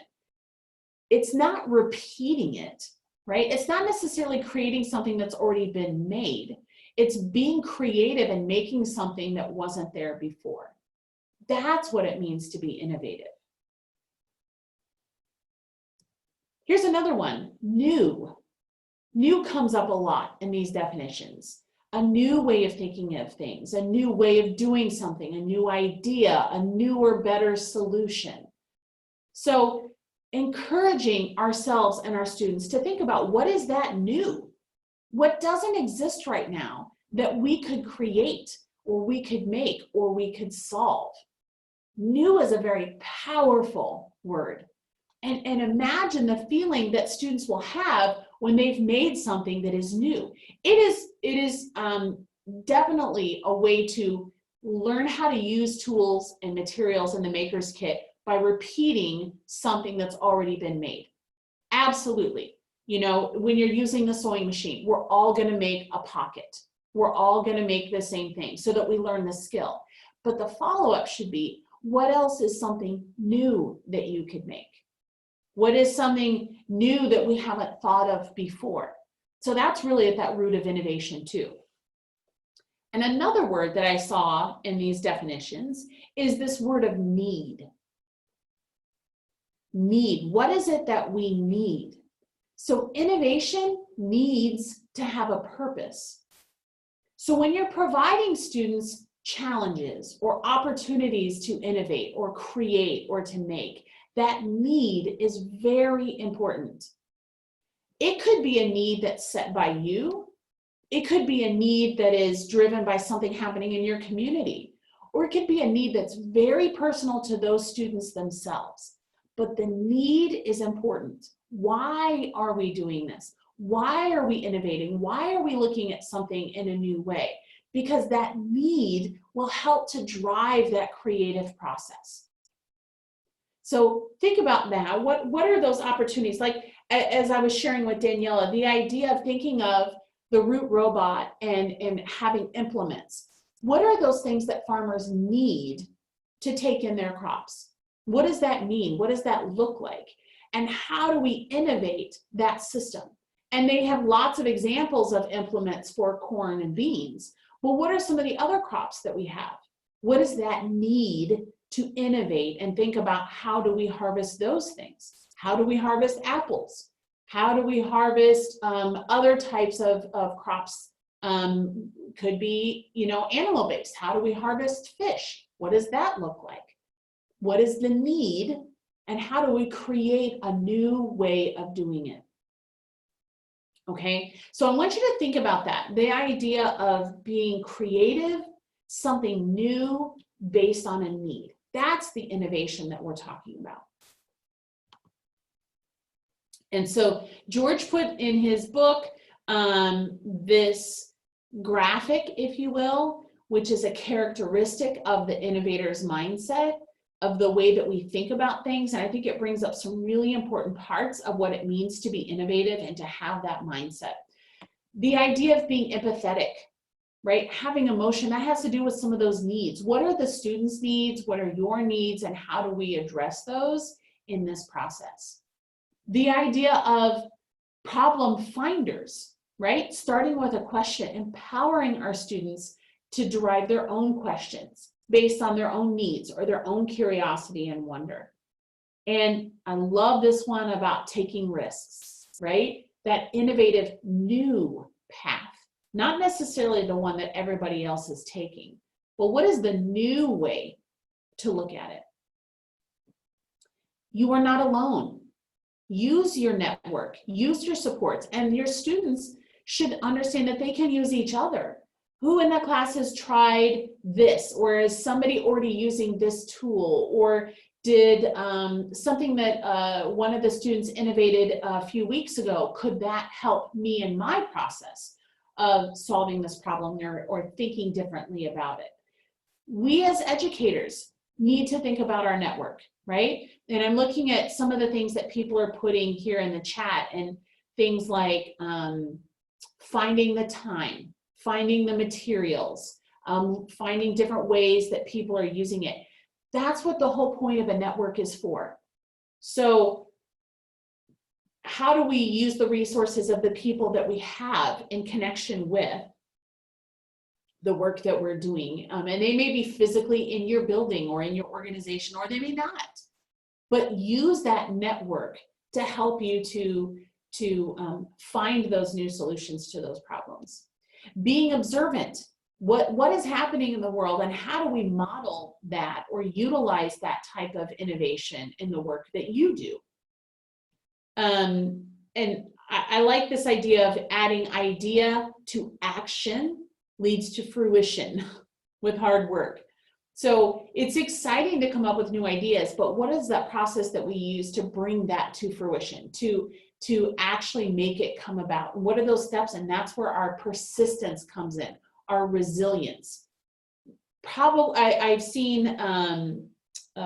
It's not repeating it, right? It's not necessarily creating something that's already been made. It's being creative and making something that wasn't there before. That's what it means to be innovative. Here's another one, new. New comes up a lot in these definitions. A new way of thinking of things, a new way of doing something, a new idea, a newer, better solution. So encouraging ourselves and our students to think about what is that new? What doesn't exist right now that we could create, or we could make, or we could solve? New is a very powerful word. And imagine the feeling that students will have when they've made something that is new. It is definitely a way to learn how to use tools and materials in the Maker's Kit by repeating something that's already been made. Absolutely. You know, when you're using the sewing machine, we're all going to make a pocket. We're all going to make the same thing so that we learn the skill. But the follow-up should be, what else is something new that you could make? What is something new that we haven't thought of before? So that's really at that root of innovation too. And another word that I saw in these definitions is this word of need. Need. What is it that we need? So innovation needs to have a purpose. So when you're providing students challenges or opportunities to innovate or create or to make, that need is very important. It could be a need that's set by you. It could be a need that is driven by something happening in your community, or it could be a need that's very personal to those students themselves. But the need is important. Why are we doing this? Why are we innovating? Why are we looking at something in a new way? Because that need will help to drive that creative process. So think about that. What are those opportunities? Like, as I was sharing with Daniella, the idea of thinking of the Root robot and having implements. What are those things that farmers need to take in their crops? What does that mean? What does that look like? And how do we innovate that system? And they have lots of examples of implements for corn and beans. Well, what are some of the other crops that we have? What is that need to innovate and think about how do we harvest those things? How do we harvest apples? How do we harvest other types of crops? Could be, you know, animal-based. How do we harvest fish? What does that look like? What is the need? And how do we create a new way of doing it? Okay, so I want you to think about that. The idea of being creative, something new based on a need. That's the innovation that we're talking about. And so George put in his book this graphic, if you will, which is a characteristic of the innovator's mindset the way that we think about things. And I think it brings up some really important parts of what it means to be innovative and to have that mindset. The idea of being empathetic, right? Having emotion, that has to do with some of those needs. What are the students' needs? What are your needs? And how do we address those in this process? The idea of problem finders, right? Starting with a question, empowering our students to derive their own questions based on their own needs or their own curiosity and wonder. And I love this one about taking risks, right? That innovative new path, not necessarily the one that everybody else is taking, but what is the new way to look at it? You are not alone. Use your network, use your supports, and your students should understand that they can use each other. Who in the class has tried this, or is somebody already using this tool, or did something that one of the students innovated a few weeks ago, could that help me in my process of solving this problem or thinking differently about it? We as educators need to think about our network, right? And I'm looking at some of the things that people are putting here in the chat, and things like finding the time, finding the materials, finding different ways that people are using it. That's what the whole point of a network is for. So how do we use the resources of the people that we have in connection with the work that we're doing? And they may be physically in your building or in your organization, or they may not. But use that network to help you to find those new solutions to those problems. Being observant, what is happening in the world, and how do we model that or utilize that type of innovation in the work that you do? And I like this idea of adding idea to action leads to fruition with hard work. So it's exciting to come up with new ideas, but what is that process that we use to bring that to fruition, to actually make it come about? What are those steps? And that's where our persistence comes in, our resilience. Probably, I've seen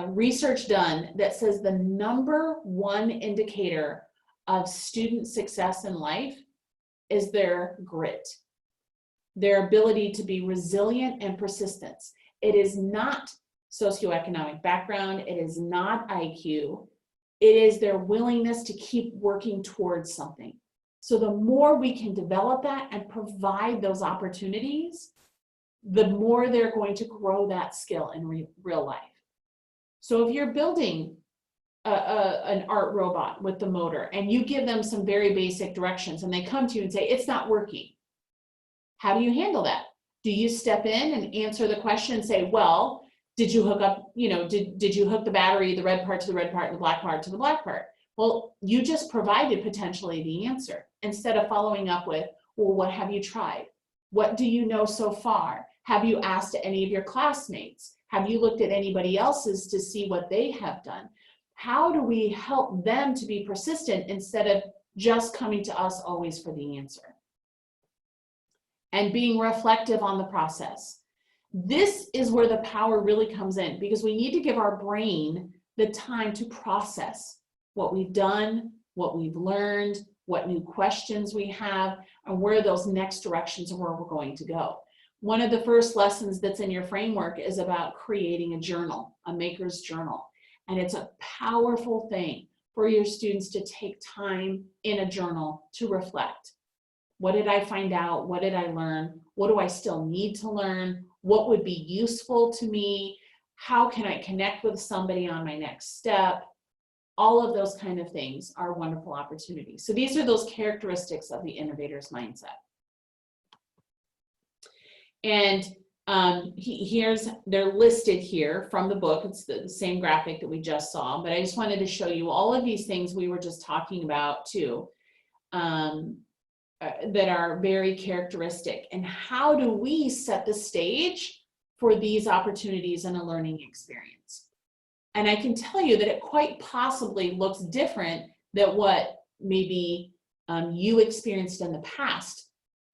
research done that says the #1 indicator of student success in life is their grit, their ability to be resilient and persistent. It is not socioeconomic background. It is not IQ. It is their willingness to keep working towards something. So the more we can develop that and provide those opportunities, the more they're going to grow that skill in real life. So if you're building an art robot with the motor and you give them some very basic directions and they come to you and say, it's not working, how do you handle that? Do you step in and answer the question and say, well, did you hook up, did you hook the battery, the red part to the red part and the black part to the black part? Well, you just provided potentially the answer, instead of following up with, well, what have you tried? What do you know so far? Have you asked any of your classmates? Have you looked at anybody else's to see what they have done? How do we help them to be persistent instead of just coming to us always for the answer? And being reflective on the process. This is where the power really comes in, because we need to give our brain the time to process what we've done, what we've learned, what new questions we have, and where those next directions are where we're going to go. One of the first lessons that's in your framework is about creating a journal, a maker's journal. And it's a powerful thing for your students to take time in a journal to reflect. What did I find out? What did I learn? What do I still need to learn? What would be useful to me? How can I connect with somebody on my next step? All of those kind of things are wonderful opportunities. So these are those characteristics of the innovator's mindset. And they're listed here from the book. It's the same graphic that we just saw, but I just wanted to show you all of these things we were just talking about too. That are very characteristic, and how do we set the stage for these opportunities in a learning experience? And I can tell you that it quite possibly looks different than what maybe you experienced in the past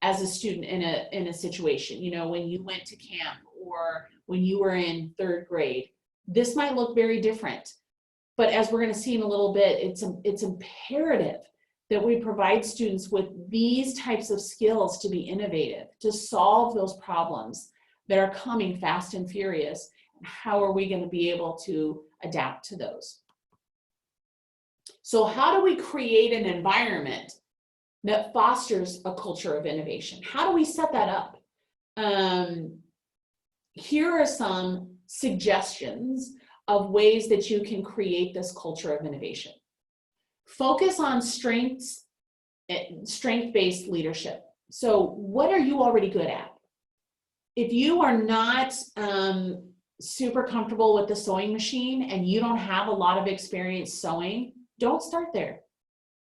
as a student in a situation, when you went to camp or when you were in 3rd grade. This might look very different, but as we're going to see in a little bit, it's imperative that we provide students with these types of skills to be innovative, to solve those problems that are coming fast and furious. And how are we going to be able to adapt to those? So how do we create an environment that fosters a culture of innovation? How do we set that up? Here are some suggestions of ways that you can create this culture of innovation. Focus on strength-based leadership. So what are you already good at? If you are not super comfortable with the sewing machine and you don't have a lot of experience sewing, don't start there.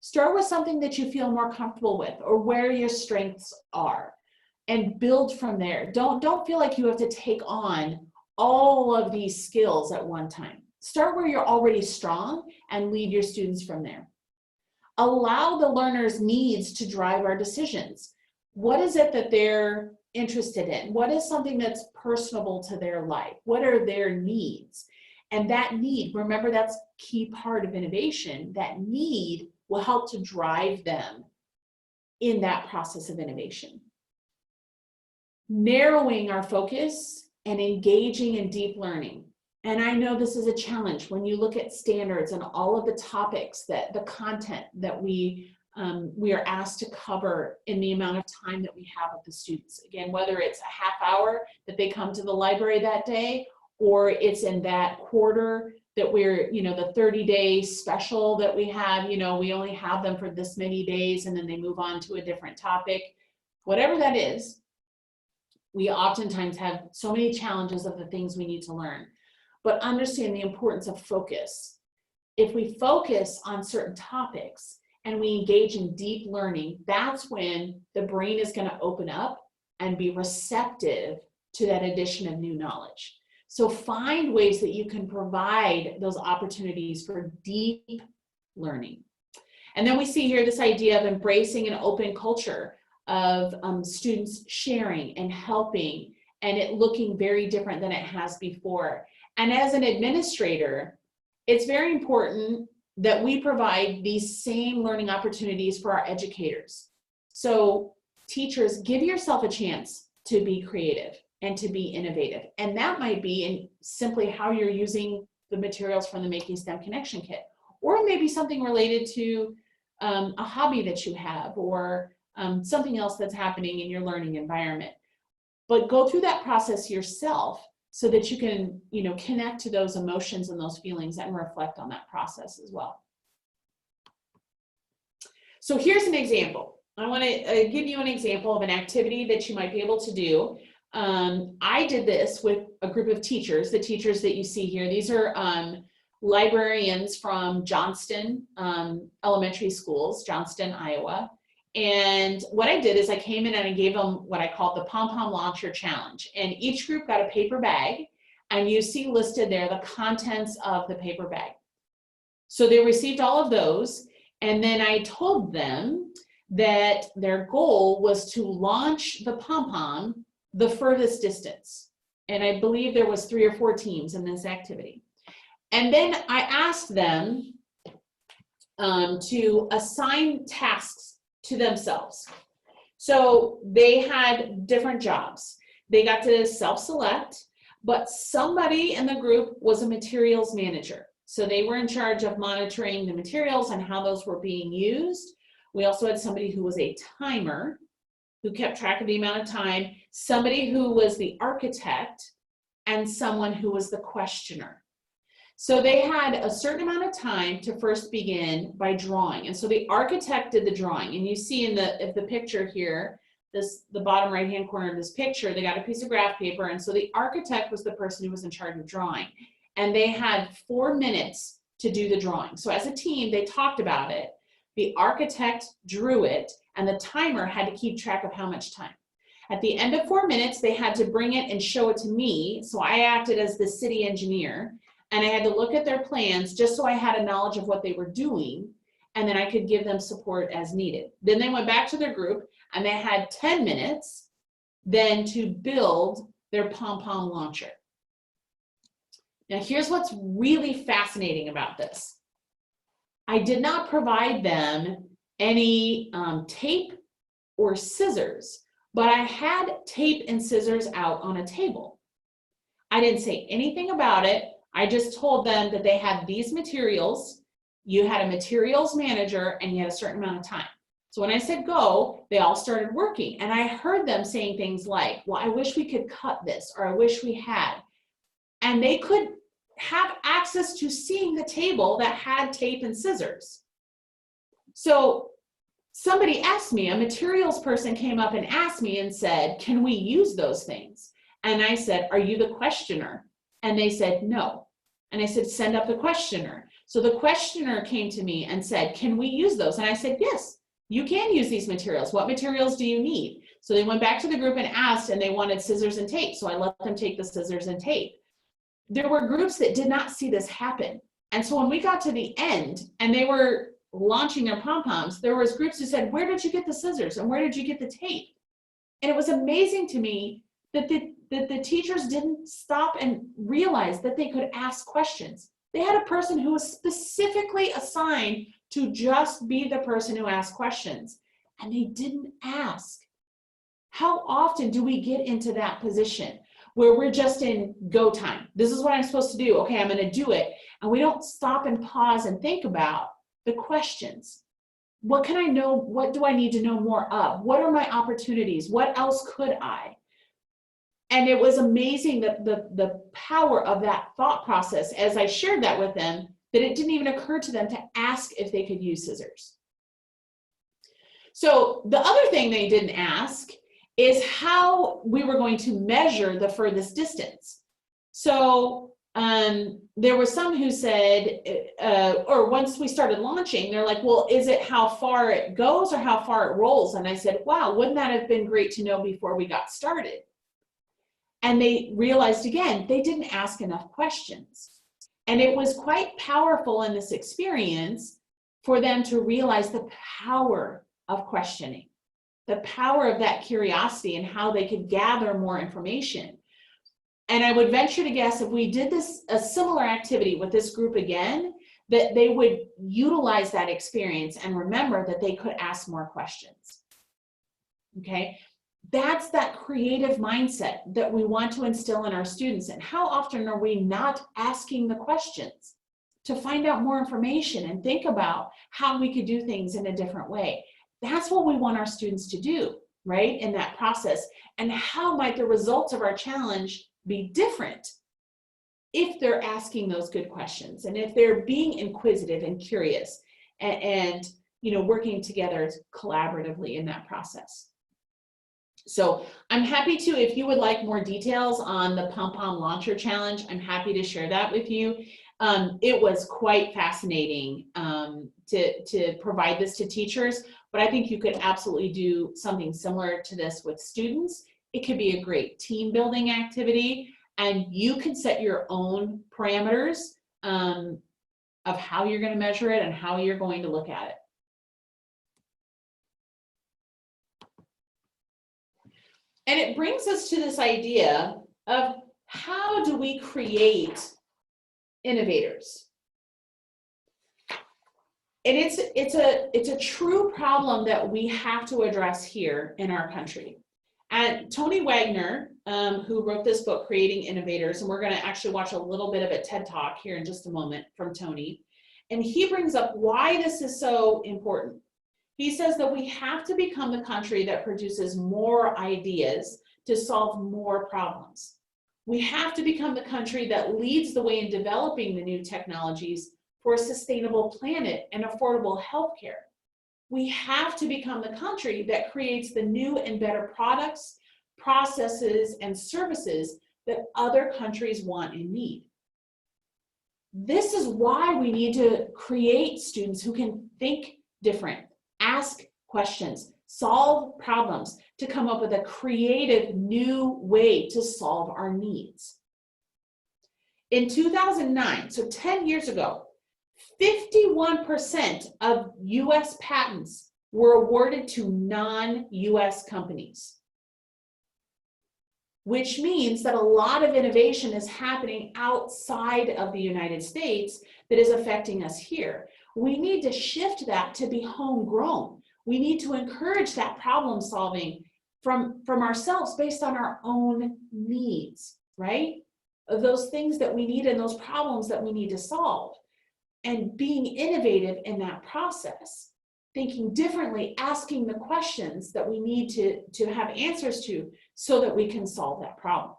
Start with something that you feel more comfortable with or where your strengths are, and build from there. Don't feel like you have to take on all of these skills at one time. Start where you're already strong and lead your students from there. Allow the learner's needs to drive our decisions. What is it that they're interested in? What is something that's personable to their life? What are their needs? And that need, remember, that's a key part of innovation. That need will help to drive them in that process of innovation. Narrowing our focus and engaging in deep learning. And I know this is a challenge when you look at standards and all of the topics, that the content that we are asked to cover in the amount of time that we have with the students. Again, whether it's a half hour that they come to the library that day, or it's in that quarter that we're, the 30-day special that we have, we only have them for this many days and then they move on to a different topic. Whatever that is, we oftentimes have so many challenges of the things we need to learn. But understand the importance of focus. If we focus on certain topics and we engage in deep learning, that's when the brain is going to open up and be receptive to that addition of new knowledge. So find ways that you can provide those opportunities for deep learning. And then we see here this idea of embracing an open culture of students sharing and helping, and it looking very different than it has before. And as an administrator, it's very important that we provide these same learning opportunities for our educators. So teachers, give yourself a chance to be creative and to be innovative. And that might be in simply how you're using the materials from the Making STEM Connection Kit, or maybe something related to a hobby that you have, or something else that's happening in your learning environment. But go through that process yourself so that you can, connect to those emotions and those feelings and reflect on that process as well. So here's an example. I want to give you an example of an activity that you might be able to do. I did this with a group of teachers, the teachers that you see here. These are librarians from Johnston Elementary Schools, Johnston, Iowa. And what I did is I came in and I gave them what I called the Pom-Pom Launcher Challenge. And each group got a paper bag, and you see listed there the contents of the paper bag. So they received all of those, and then I told them that their goal was to launch the pom-pom the furthest distance. And I believe there was 3 or 4 teams in this activity. And then I asked them to assign tasks to themselves. So they had different jobs. They got to self-select, but somebody in the group was a materials manager. So they were in charge of monitoring the materials and how those were being used. We also had somebody who was a timer, who kept track of the amount of time, somebody who was the architect, and someone who was the questioner. So they had a certain amount of time to first begin by drawing. And so the architect did the drawing. And you see in the picture here, the bottom right-hand corner of this picture, they got a piece of graph paper. And so the architect was the person who was in charge of drawing. And they had 4 minutes to do the drawing. So as a team, they talked about it. The architect drew it, and the timer had to keep track of how much time. At the end of 4 minutes, they had to bring it and show it to me. So I acted as the city engineer. And I had to look at their plans just so I had a knowledge of what they were doing, and then I could give them support as needed. Then they went back to their group, and they had 10 minutes then to build their pom-pom launcher. Now, here's what's really fascinating about this. I did not provide them any tape or scissors, but I had tape and scissors out on a table. I didn't say anything about it. I just told them that they had these materials. You had a materials manager and you had a certain amount of time. So when I said go, they all started working. And I heard them saying things like, well, I wish we could cut this, or I wish we had. And they could have access to seeing the table that had tape and scissors. So somebody asked me, a materials person came up and asked me and said, can we use those things? And I said, are you the questioner? And they said, no. And I said, send up the questioner. So the questioner came to me and said, can we use those? And I said, yes, you can use these materials. What materials do you need? So they went back to the group and asked, and they wanted scissors and tape. So I let them take the scissors and tape. There were groups that did not see this happen. And so when we got to the end and they were launching their pom-poms, there was groups who said, where did you get the scissors? And where did you get the tape? And it was amazing to me that the teachers didn't stop and realize that they could ask questions. They had a person who was specifically assigned to just be the person who asked questions, and they didn't ask. How often do we get into that position where we're just in go time? This is what I'm supposed to do. Okay, I'm going to do it. And we don't stop and pause and think about the questions. What can I know? What do I need to know more of? What are my opportunities? What else could I? And it was amazing that the power of that thought process, as I shared that with them, that it didn't even occur to them to ask if they could use scissors. So the other thing they didn't ask is how we were going to measure the furthest distance. So there were some who said, or once we started launching, they're like, well, is it how far it goes or how far it rolls? And I said, wow, wouldn't that have been great to know before we got started? And they realized, again, they didn't ask enough questions. And it was quite powerful in this experience for them to realize the power of questioning, the power of that curiosity and how they could gather more information. And I would venture to guess if we did a similar activity with this group again, that they would utilize that experience and remember that they could ask more questions. Okay, that's that creative mindset that we want to instill in our students. And how often are we not asking the questions to find out more information and think about how we could do things in a different way? That's what we want our students to do, right, in that process. And how might the results of our challenge be different if they're asking those good questions and if they're being inquisitive and curious and you know, working together collaboratively in that process. So I'm happy to, if you would like more details on the Pom-Pom Launcher Challenge, I'm happy to share that with you. It was quite fascinating to provide this to teachers, but I think you could absolutely do something similar to this with students. It could be a great team building activity, and you can set your own parameters of how you're going to measure it and how you're going to look at it. And it brings us to this idea of how do we create innovators? And it's a true problem that we have to address here in our country. And Tony Wagner, who wrote this book, Creating Innovators, and we're going to actually watch a little bit of a TED Talk here in just a moment from Tony, and he brings up why this is so important. He says that we have to become the country that produces more ideas to solve more problems. We have to become the country that leads the way in developing the new technologies for a sustainable planet and affordable healthcare. We have to become the country that creates the new and better products, processes, and services that other countries want and need. This is why we need to create students who can think different, ask questions, solve problems, to come up with a creative new way to solve our needs. In 2009, so 10 years ago, 51% of US patents were awarded to non-US companies. which means that a lot of innovation is happening outside of the United States that is affecting us here. We need to shift that to be homegrown. We need to encourage that problem solving from ourselves based on our own needs, right? Those things that we need and those problems that we need to solve. And being innovative in that process, thinking differently, asking the questions that we need to have answers to so that we can solve that problem.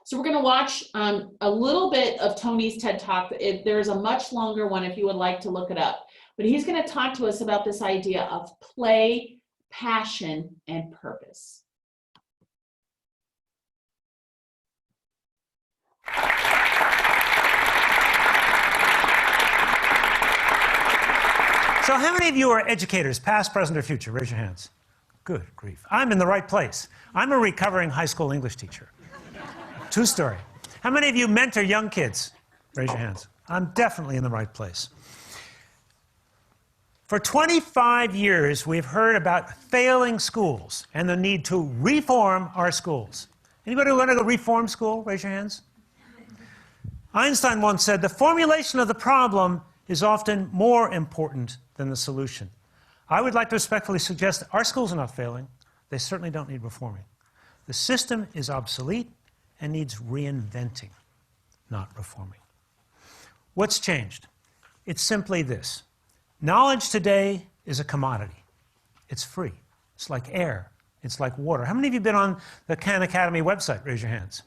So we're going to watch a little bit of Tony's TED Talk. There's a much longer one if you would like to look it up. But he's going to talk to us about this idea of play, passion, and purpose. So how many of you are educators, past, present, or future? Raise your hands. Good grief. I'm in the right place. I'm a recovering high school English teacher. True story. How many of you mentor young kids? Raise your hands. I'm definitely in the right place. For 25 years, we've heard about failing schools and the need to reform our schools. Anybody want to go reform school? Raise your hands. Einstein once said, the formulation of the problem is often more important than the solution. I would like to respectfully suggest that our schools are not failing. They certainly don't need reforming. The system is obsolete and needs reinventing, not reforming. What's changed? It's simply this. Knowledge today is a commodity. It's free. It's like air. It's like water. How many of you have been on the Khan Academy website? Raise your hands.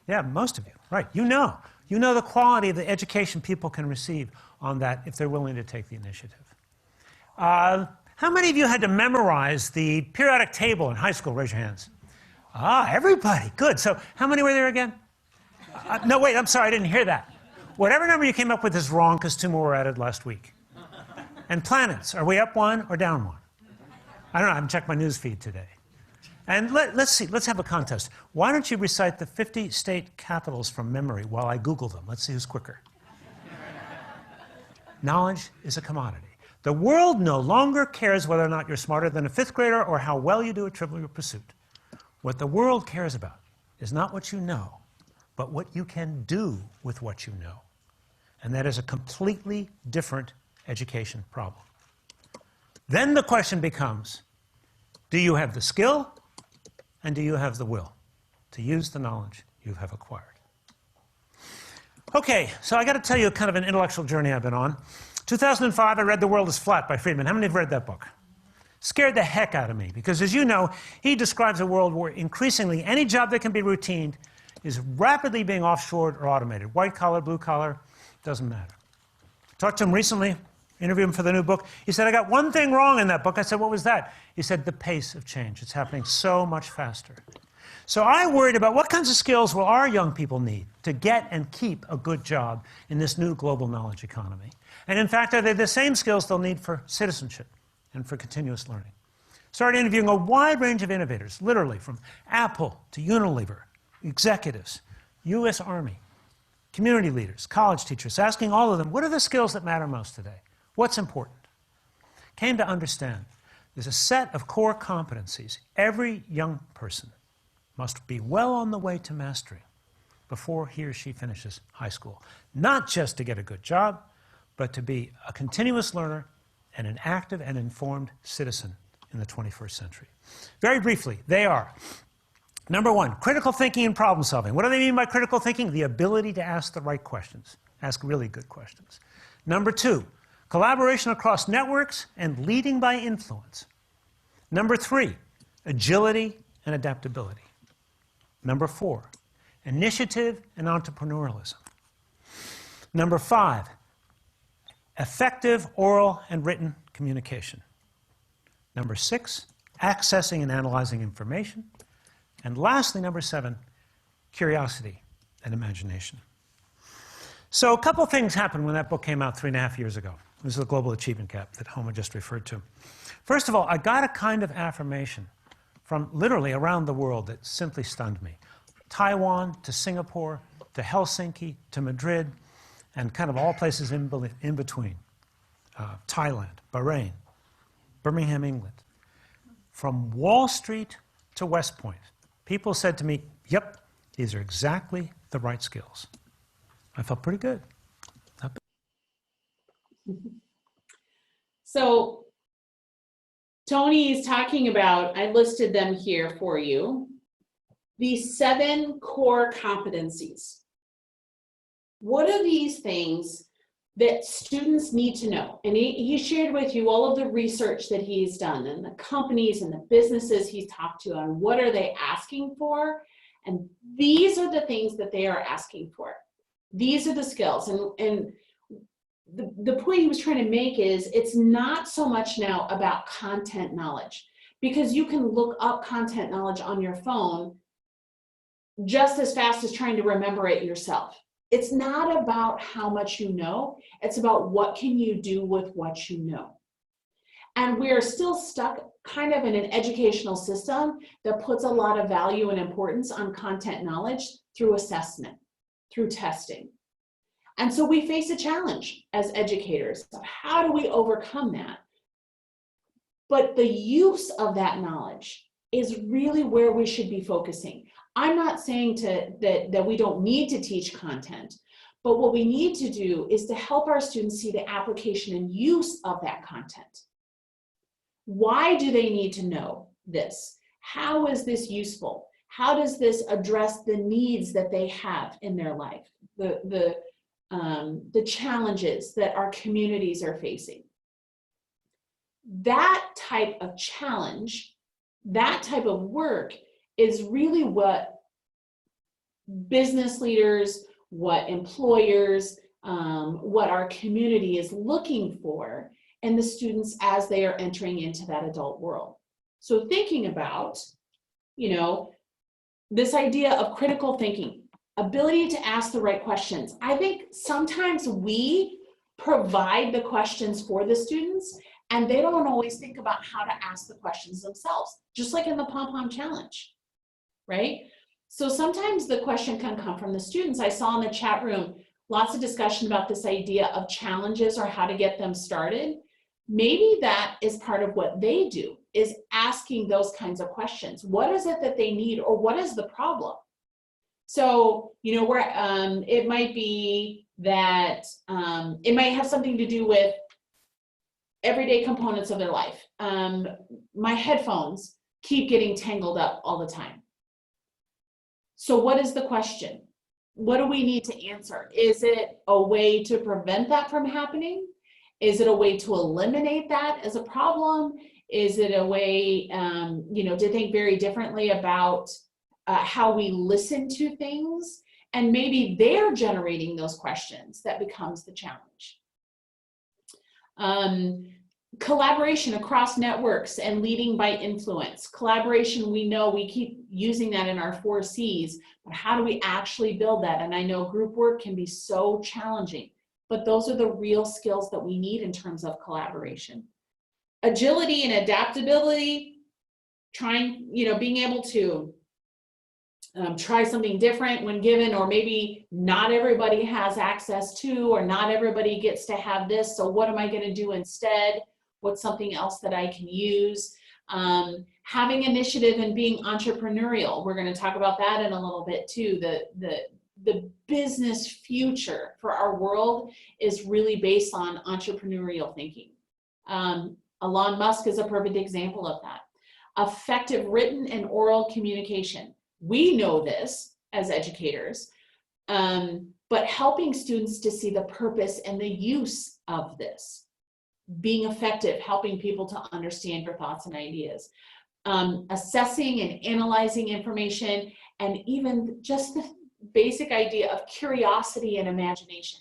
Yeah, most of you. Right. You know the quality of the education people can receive on that if they're willing to take the initiative. How many of you had to memorize the periodic table in high school? Raise your hands. Ah, everybody. Good. So how many were there again? No, wait, I'm sorry, I didn't hear that. Whatever number you came up with is wrong because 2 more were added last week. And planets, are we up 1 or down 1? I don't know, I haven't checked my news feed today. And let's see, let's have a contest. Why don't you recite the 50 state capitals from memory while I Google them? Let's see who's quicker. Knowledge is a commodity. The world no longer cares whether or not you're smarter than a 5th grader or how well you do at Trivial Pursuit. What the world cares about is not what you know, but what you can do with what you know. And that is a completely different education problem. Then the question becomes, do you have the skill and do you have the will to use the knowledge you have acquired? Okay, so I got to tell you kind of an intellectual journey I've been on. 2005, I read The World is Flat by Friedman. How many have read that book? Scared the heck out of me because, as you know, he describes a world where increasingly any job that can be routine is rapidly being offshored or automated. White collar, blue collar, doesn't matter. Talked to him recently, interviewed him for the new book. He said, I got one thing wrong in that book. I said, what was that? He said, the pace of change. It's happening so much faster. So I worried about what kinds of skills will our young people need to get and keep a good job in this new global knowledge economy. And in fact, are they the same skills they'll need for citizenship and for continuous learning? Started interviewing a wide range of innovators, literally from Apple to Unilever, executives, US Army, community leaders, college teachers, asking all of them, what are the skills that matter most today? What's important? Came to understand there's a set of core competencies every young person must be well on the way to mastering before he or she finishes high school. Not just to get a good job, but to be a continuous learner and an active and informed citizen in the 21st century. Very briefly, they are, number 1, critical thinking and problem solving. What do they mean by critical thinking? The ability to ask the right questions, ask really good questions. Number 2, collaboration across networks and leading by influence. Number 3, agility and adaptability. Number 4, initiative and entrepreneurialism. Number 5, effective oral and written communication. Number 6, accessing and analyzing information. And lastly, number 7, curiosity and imagination. So a couple things happened when that book came out 3.5 years ago. This is the Global Achievement Gap that Homa just referred to. First of all, I got a kind of affirmation from literally around the world that simply stunned me. Taiwan to Singapore to Helsinki to Madrid and kind of all places in between. Thailand, Bahrain, Birmingham, England. From Wall Street to West Point, people said to me, yep, these are exactly the right skills. I felt pretty good. So Tony is talking about, I listed them here for you, these 7 core competencies. What are these things that students need to know? And he shared with you all of the research that he's done and the companies and the businesses he's talked to on what are they asking for. And these are the things that they are asking for. These are the skills. And the point he was trying to make is it's not so much now about content knowledge, because you can look up content knowledge on your phone just as fast as trying to remember it yourself. It's not about how much you know, it's about what can you do with what you know. And we're still stuck kind of in an educational system that puts a lot of value and importance on content knowledge through assessment, through testing. And so we face a challenge as educators of how do we overcome that? But the use of that knowledge is really where we should be focusing. I'm not saying that we don't need to teach content, but what we need to do is to help our students see the application and use of that content. Why do they need to know this? How is this useful? How does this address the needs that they have in their life? The challenges that our communities are facing. That type of challenge, that type of work is really what business leaders, what employers, what our community is looking for in the students as they are entering into that adult world. So thinking about, you know, this idea of critical thinking, ability to ask the right questions. I think sometimes we provide the questions for the students and they don't always think about how to ask the questions themselves, just like in the pom-pom challenge, right? So sometimes the question can come from the students. I saw in the chat room, lots of discussion about this idea of challenges or how to get them started. Maybe that is part of what they do, is asking those kinds of questions. What is it that they need, or what is the problem? So, you know, where it might be that it might have something to do with everyday components of their life. My headphones keep getting tangled up all the time. So what is the question? What do we need to answer? Is it a way to prevent that from happening? Is it a way to eliminate that as a problem? Is it a way, you know, to think very differently about how we listen to things? And maybe they're generating those questions that becomes the challenge. Collaboration across networks and leading by influence. Collaboration, we know we keep using that in our 4 C's, but how do we actually build that? And I know group work can be so challenging, but those are the real skills that we need in terms of collaboration. Agility and adaptability, trying, you know, being able to try something different when given, or maybe not everybody has access to, or not everybody gets to have this, so what am I going to do instead? What's something else that I can use? Having initiative and being entrepreneurial. We're going to talk about that in a little bit too. The business future for our world is really based on entrepreneurial thinking. Elon Musk is a perfect example of that. Effective written and oral communication. We know this as educators, but helping students to see the purpose and the use of this. Being effective, helping people to understand your thoughts and ideas. Assessing and analyzing information, and even just the basic idea of curiosity and imagination.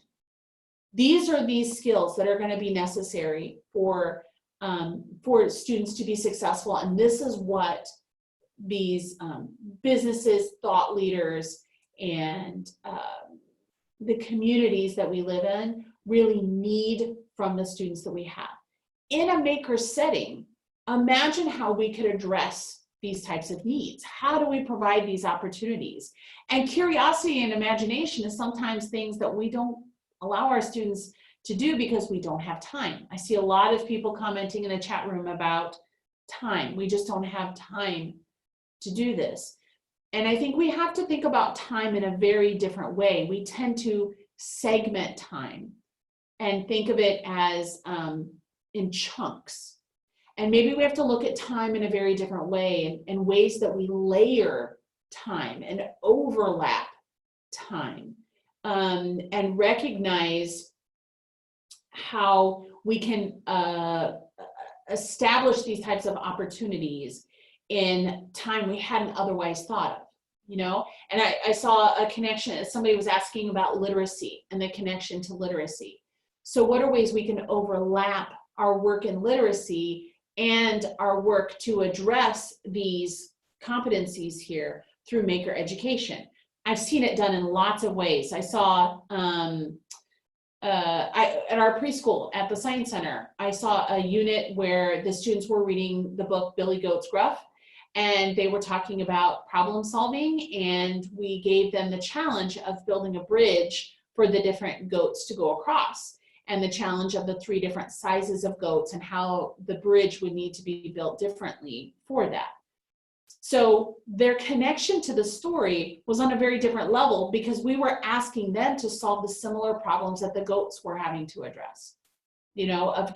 These are these skills that are going to be necessary for students to be successful, and this is what these businesses, thought leaders, and the communities that we live in really need from the students that we have. In a maker setting, imagine how we could address these types of needs. How do we provide these opportunities? And curiosity and imagination is sometimes things that we don't allow our students to do because we don't have time. I see a lot of people commenting in the chat room about time. We just don't have time to do this. And I think we have to think about time in a very different way. We tend to segment time and think of it as in chunks. And maybe we have to look at time in a very different way, and ways that we layer time and overlap time, and recognize how we can establish these types of opportunities in time we hadn't otherwise thought of, you know? And I saw a connection, somebody was asking about literacy and the connection to literacy. So what are ways we can overlap our work in literacy and our work to address these competencies here through maker education? I've seen it done in lots of ways. I saw at our preschool at the Science Center, I saw a unit where the students were reading the book Billy Goat's Gruff, and they were talking about problem solving, and we gave them the challenge of building a bridge for the different goats to go across, and the challenge of the 3 different sizes of goats and how the bridge would need to be built differently for that. So their connection to the story was on a very different level, because we were asking them to solve the similar problems that the goats were having to address, you know, of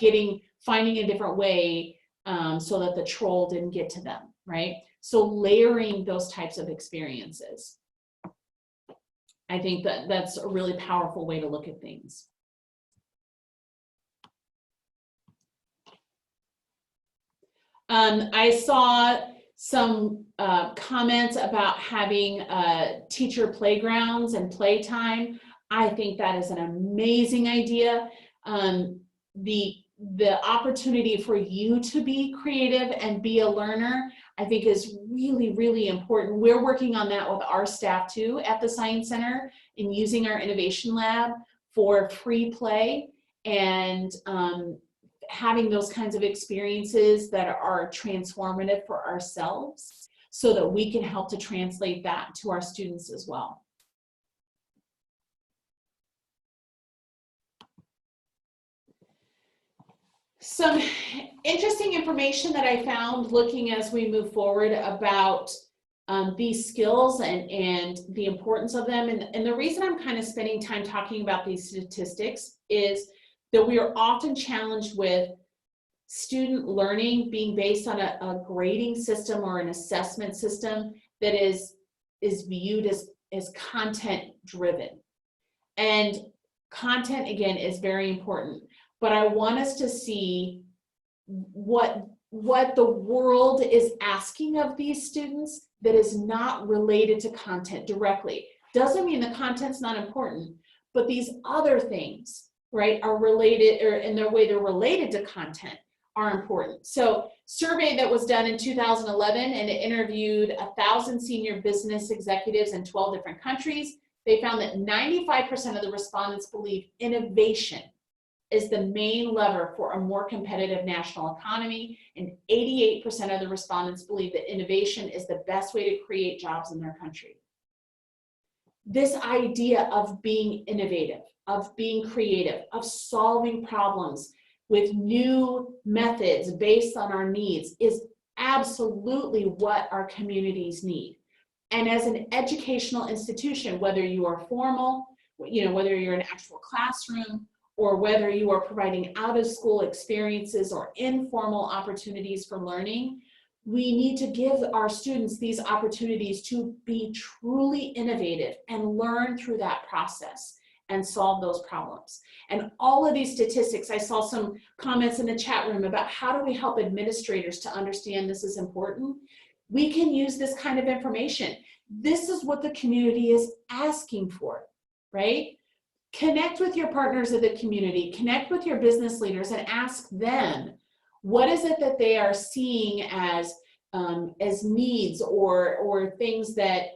finding a different way so that the troll didn't get to them, right? So layering those types of experiences. I think that that's a really powerful way to look at things. I saw some comments about having teacher playgrounds and playtime. I think that is an amazing idea. The opportunity for you to be creative and be a learner, I think, is really, really important. We're working on that with our staff too at the Science Center, in using our innovation lab for free play and having those kinds of experiences that are transformative for ourselves, so that we can help to translate that to our students as well. Some interesting information that I found looking as we move forward about these skills and the importance of them. And the reason I'm kind of spending time talking about these statistics is that we are often challenged with student learning being based on a grading system or an assessment system that is viewed as content driven. And content, again, is very important, but I want us to see what the world is asking of these students that is not related to content directly. Doesn't mean the content's not important, but these other things, right, are related, or in their way they're related to content, are important. So survey that was done in 2011, and it interviewed 1,000 senior business executives in 12 different countries. They found that 95% of the respondents believe innovation is the main lever for a more competitive national economy, and 88% of the respondents believe that innovation is the best way to create jobs in their country. This idea of being innovative, of being creative, of solving problems with new methods based on our needs is absolutely what our communities need. And as an educational institution, whether you are formal, you know, whether you're an actual classroom, or whether you are providing out-of-school experiences or informal opportunities for learning, we need to give our students these opportunities to be truly innovative and learn through that process and solve those problems. And all of these statistics, I saw some comments in the chat room about how do we help administrators to understand this is important. We can use this kind of information. This is what the community is asking for, right? Connect with your partners of the community, connect with your business leaders, and ask them, what is it that they are seeing as needs or things that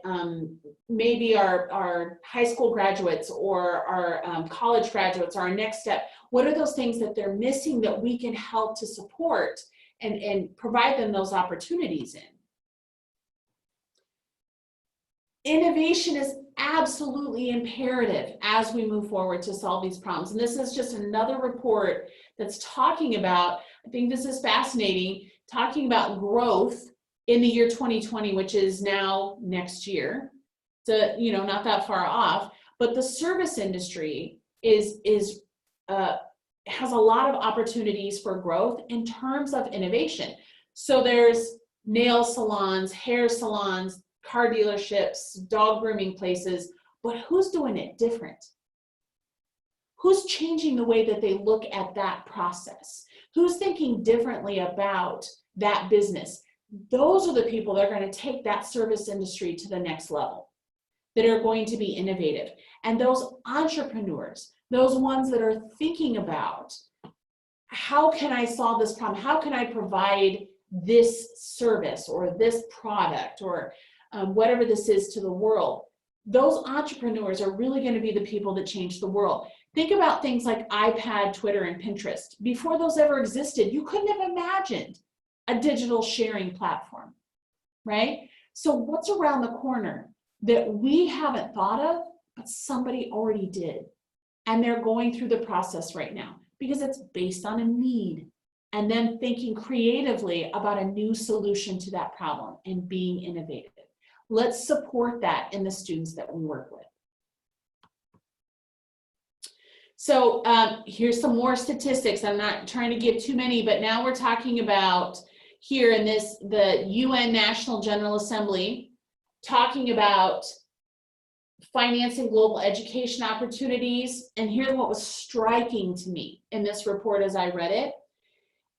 maybe our high school graduates or our college graduates are our next step. What are those things that they're missing that we can help to support and provide them those opportunities in? Innovation is absolutely imperative as we move forward to solve these problems. And this is just another report that's talking about, I think this is fascinating, talking about growth in the year 2020, which is now next year, so, you know, not that far off, but the service industry has a lot of opportunities for growth in terms of innovation. So there's nail salons, hair salons, car dealerships, dog grooming places, but who's doing it different? Who's changing the way that they look at that process? Who's thinking differently about that business? Those are the people that are going to take that service industry to the next level, that are going to be innovative. And those entrepreneurs, those ones that are thinking about, how can I solve this problem? How can I provide this service or this product or whatever this is to the world? Those entrepreneurs are really going to be the people that change the world. Think about things like iPad, Twitter, and Pinterest. Before those ever existed, you couldn't have imagined a digital sharing platform, right? So what's around the corner that we haven't thought of, but somebody already did? And they're going through the process right now because it's based on a need, and then thinking creatively about a new solution to that problem and being innovative. Let's support that in the students that we work with. So here's some more statistics. I'm not trying to give too many, but now we're talking about here in this, the UN National General Assembly, talking about financing global education opportunities. And here's what was striking to me in this report as I read it.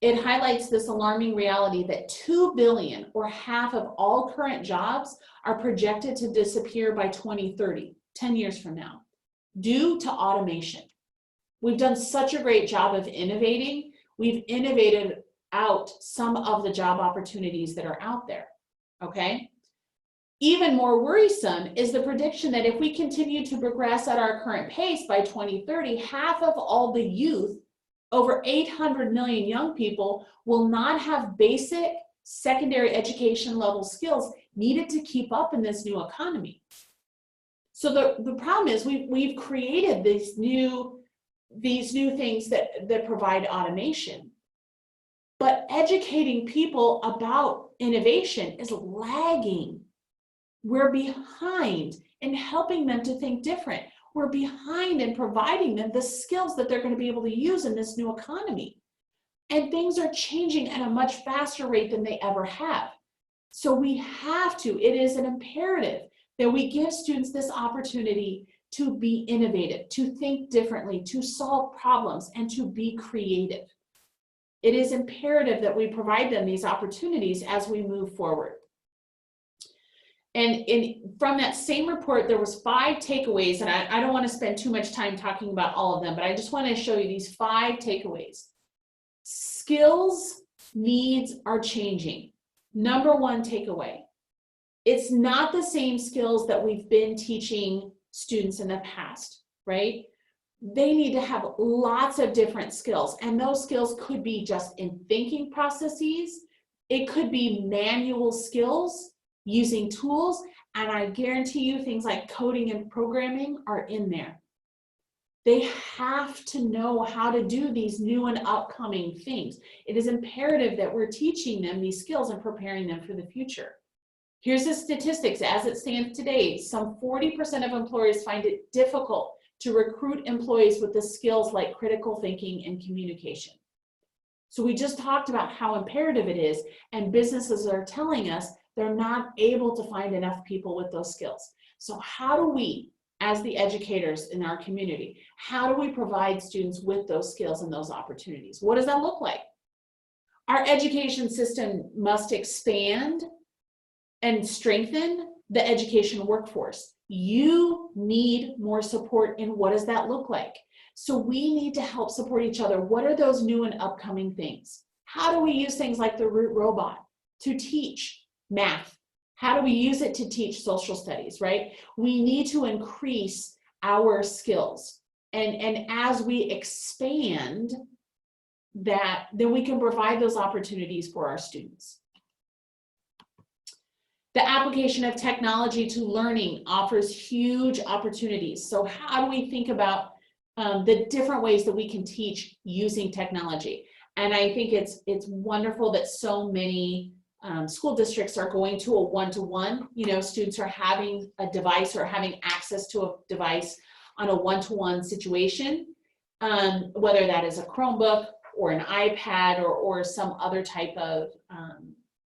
It highlights this alarming reality that 2 billion, or half of all current jobs, are projected to disappear by 2030, 10 years from now, due to automation. We've done such a great job of innovating. We've innovated out some of the job opportunities that are out there, okay? Even more worrisome is the prediction that if we continue to progress at our current pace by 2030, half of all the youth, over 800 million young people, will not have basic secondary education level skills needed to keep up in this new economy. So the problem is we've created these new things that provide automation, but educating people about innovation is lagging. We're behind in helping them to think different. We're behind in providing them the skills that they're going to be able to use in this new economy. And things are changing at a much faster rate than they ever have. So we have to, it is an imperative that we give students this opportunity to be innovative, to think differently, to solve problems, and to be creative. It is imperative that we provide them these opportunities as we move forward. And from that same report, there was 5 takeaways, and I don't want to spend too much time talking about all of them, but I just want to show you these 5 takeaways. Skills needs are changing. Number 1 takeaway, it's not the same skills that we've been teaching students in the past, right? They need to have lots of different skills, and those skills could be just in thinking processes. It could be manual skills, using tools, and I guarantee you things like coding and programming are in there. They have to know how to do these new and upcoming things. It is imperative that we're teaching them these skills and preparing them for the future. Here's the statistics as it stands today. Some 40% of employers find it difficult to recruit employees with the skills like critical thinking and communication. So we just talked about how imperative it is, and businesses are telling us they're not able to find enough people with those skills. So how do we, as the educators in our community, how do we provide students with those skills and those opportunities? What does that look like? Our education system must expand and strengthen the education workforce. You need more support, and what does that look like? So we need to help support each other. What are those new and upcoming things? How do we use things like the Root Robot to teach math? How do we use it to teach social studies, right? We need to increase our skills. And as we expand that, then we can provide those opportunities for our students. The application of technology to learning offers huge opportunities. So how do we think about the different ways that we can teach using technology? And I think it's wonderful that so many school districts are going to a one-to-one, you know, students are having a device or having access to a device on a one-to-one situation, whether that is a Chromebook or an iPad or some other type of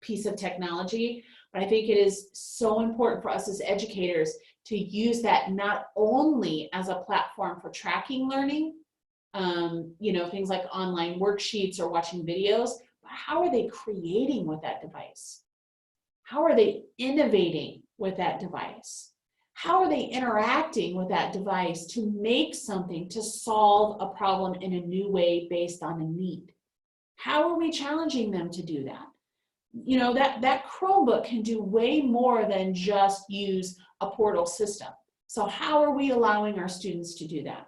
piece of technology. But I think it is so important for us as educators to use that not only as a platform for tracking learning, you know, things like online worksheets or watching videos, but how are they creating with that device? How are they innovating with that device? How are they interacting with that device to make something, to solve a problem in a new way based on a need? How are we challenging them to do that? You know, that Chromebook can do way more than just use a portal system. So how are we allowing our students to do that?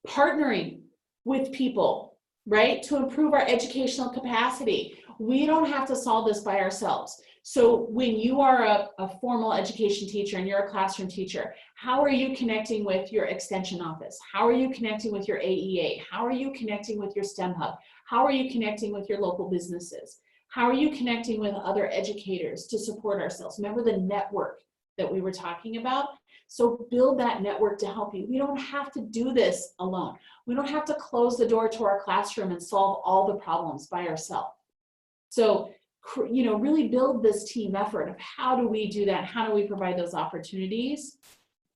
Partnering with people, right, to improve our educational capacity. We don't have to solve this by ourselves. So when you are a formal education teacher and you're a classroom teacher, how are you connecting with your extension office? How are you connecting with your AEA? How are you connecting with your STEM hub? How are you connecting with your local businesses? How are you connecting with other educators to support ourselves? Remember the network that we were talking about? So build that network to help you. We don't have to do this alone. We don't have to close the door to our classroom and solve all the problems by ourselves. So, you know, really build this team effort of how do we do that? How do we provide those opportunities?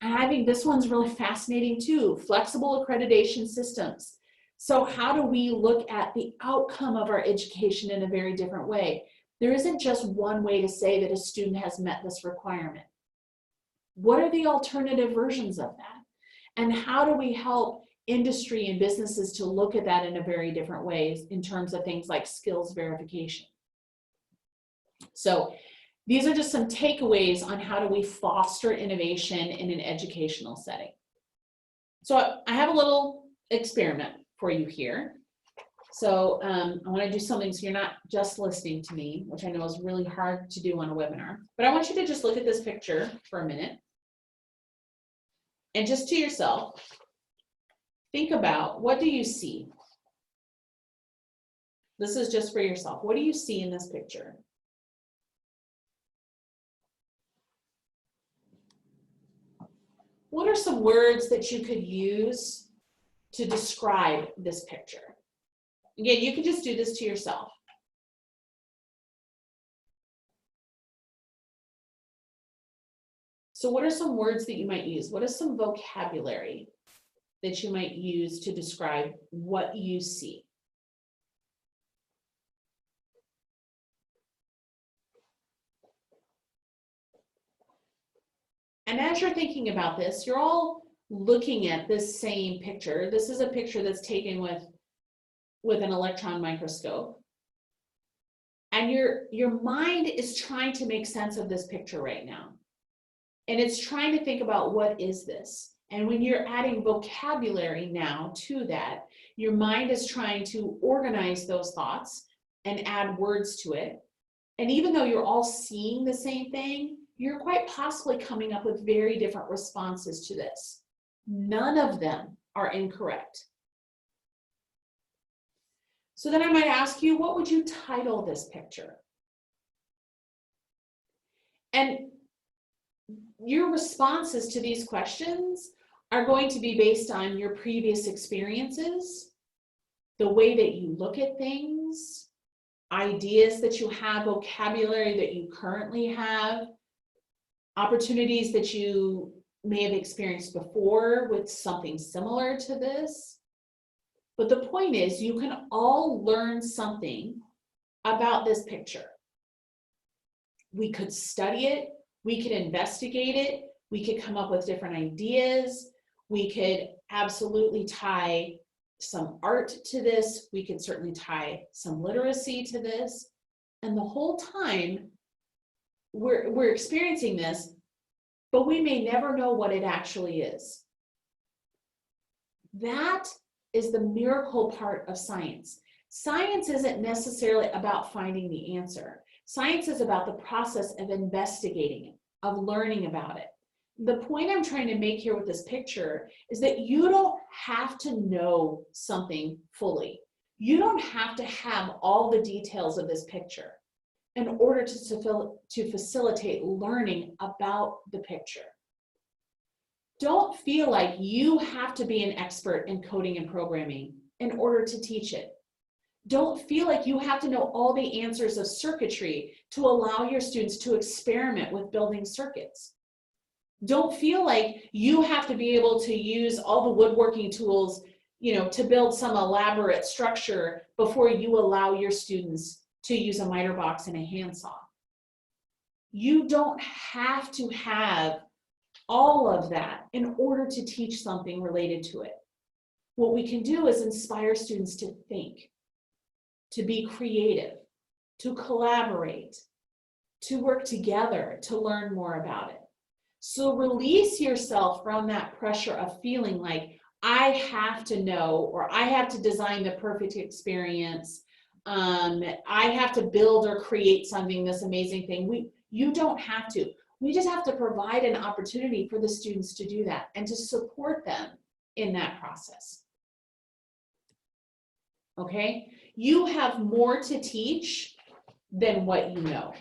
And I think this one's really fascinating too, flexible accreditation systems. So how do we look at the outcome of our education in a very different way? There isn't just one way to say that a student has met this requirement. What are the alternative versions of that? And how do we help industry and businesses to look at that in a very different ways in terms of things like skills verification? So these are just some takeaways on how do we foster innovation in an educational setting. So I have a little experiment for you here. So I want to do something so you're not just listening to me, which I know is really hard to do on a webinar, but I want you to just look at this picture for a minute. And just to yourself, think about, what do you see? This is just for yourself. What do you see in this picture? What are some words that you could use to describe this picture? Again, you can just do this to yourself. So what are some words that you might use? What is some vocabulary that you might use to describe what you see? And as you're thinking about this, you're all looking at this same picture. This is a picture that's taken with an electron microscope. And your mind is trying to make sense of this picture right now. And it's trying to think about, what is this? And when you're adding vocabulary now to that, your mind is trying to organize those thoughts and add words to it. And even though you're all seeing the same thing, you're quite possibly coming up with very different responses to this. None of them are incorrect. So then I might ask you, what would you title this picture? And your responses to these questions are going to be based on your previous experiences, the way that you look at things, ideas that you have, vocabulary that you currently have, opportunities that you may have experienced before with something similar to this. But the point is, you can all learn something about this picture. We could study it, we could investigate it, we could come up with different ideas, we could absolutely tie some art to this, we could certainly tie some literacy to this, and the whole time we're experiencing this, but we may never know what it actually is. That is the miracle part of science. Science isn't necessarily about finding the answer. Science is about the process of investigating it, of learning about it. The point I'm trying to make here with this picture is that you don't have to know something fully. You don't have to have all the details of this picture in order to facilitate learning about the picture. Don't feel like you have to be an expert in coding and programming in order to teach it. Don't feel like you have to know all the answers of circuitry to allow your students to experiment with building circuits. Don't feel like you have to be able to use all the woodworking tools, to build some elaborate structure before you allow your students to use a miter box and a handsaw. You don't have to have all of that in order to teach something related to it. What we can do is inspire students to think, to be creative, to collaborate, to work together, to learn more about it. So release yourself from that pressure of feeling like I have to know, or I have to design the perfect experience. I have to build or create something, this amazing thing. You don't have to. We just have to provide an opportunity for the students to do that and to support them in that process. Okay? You have more to teach than what you know.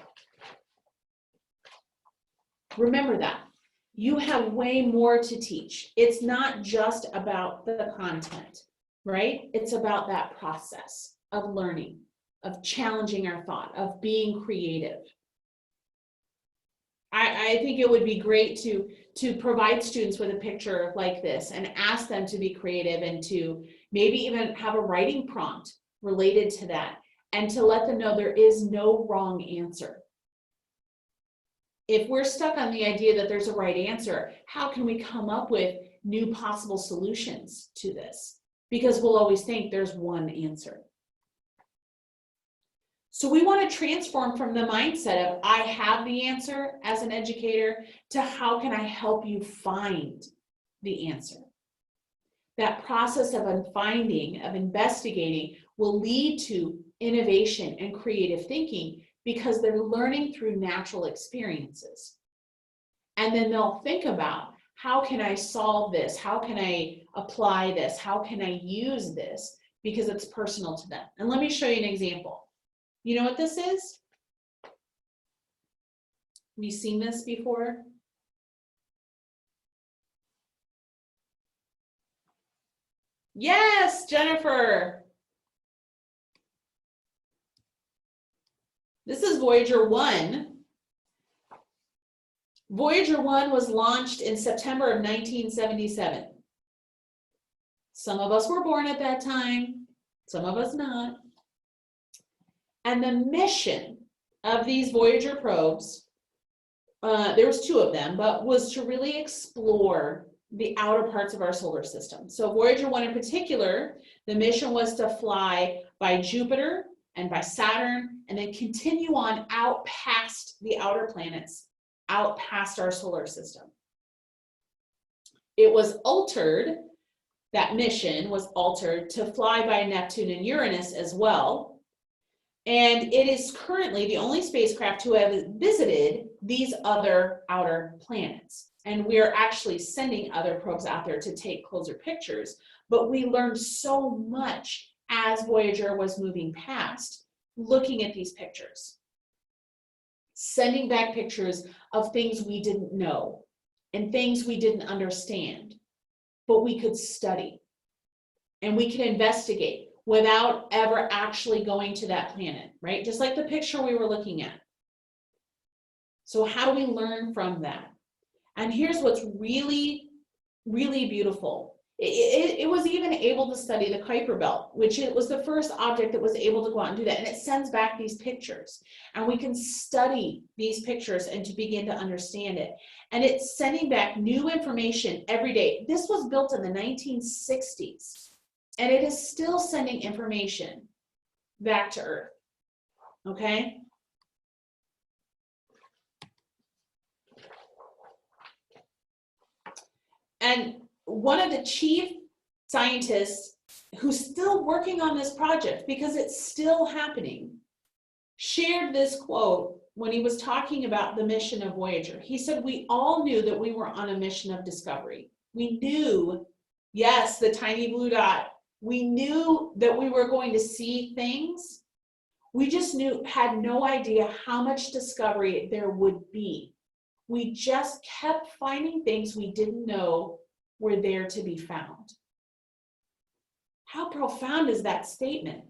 Remember that. You have way more to teach. It's not just about the content, right? It's about that process of learning, of challenging our thought, of being creative. I think it would be great to provide students with a picture like this and ask them to be creative and to maybe even have a writing prompt related to that and to let them know there is no wrong answer. If we're stuck on the idea that there's a right answer, how can we come up with new possible solutions to this? Because we'll always think there's one answer. So we want to transform from the mindset of I have the answer as an educator to how can I help you find the answer? That process of finding, of investigating will lead to innovation and creative thinking because they're learning through natural experiences. And then they'll think about how can I solve this? How can I apply this? How can I use this? Because it's personal to them. And let me show you an example. You know what this is? Have you seen this before? Yes, Jennifer. This is Voyager 1. Voyager 1 was launched in September of 1977. Some of us were born at that time, some of us not. And the mission of these Voyager probes, there was 2 of them, but was to really explore the outer parts of our solar system. So Voyager 1 in particular, the mission was to fly by Jupiter and by Saturn, and then continue on out past the outer planets, out past our solar system. It was altered, that mission was altered to fly by Neptune and Uranus as well. And it is currently the only spacecraft to have visited these other outer planets. And we're actually sending other probes out there to take closer pictures. But we learned so much as Voyager was moving past, looking at these pictures. Sending back pictures of things we didn't know and things we didn't understand, but we could study and we could investigate without ever actually going to that planet, right? Just like the picture we were looking at. So how do we learn from that? And here's what's really, really beautiful. It was even able to study the Kuiper Belt, which it was the first object that was able to go out and do that. And it sends back these pictures. And we can study these pictures and to begin to understand it. And it's sending back new information every day. This was built in the 1960s. And it is still sending information back to Earth, okay? And one of the chief scientists who's still working on this project, because it's still happening, shared this quote when he was talking about the mission of Voyager. He said, we all knew that we were on a mission of discovery. We knew, yes, the tiny blue dot, We knew that we were going to see things. We just had no idea how much discovery there would be. We just kept finding things we didn't know were there to be found. How profound is that statement?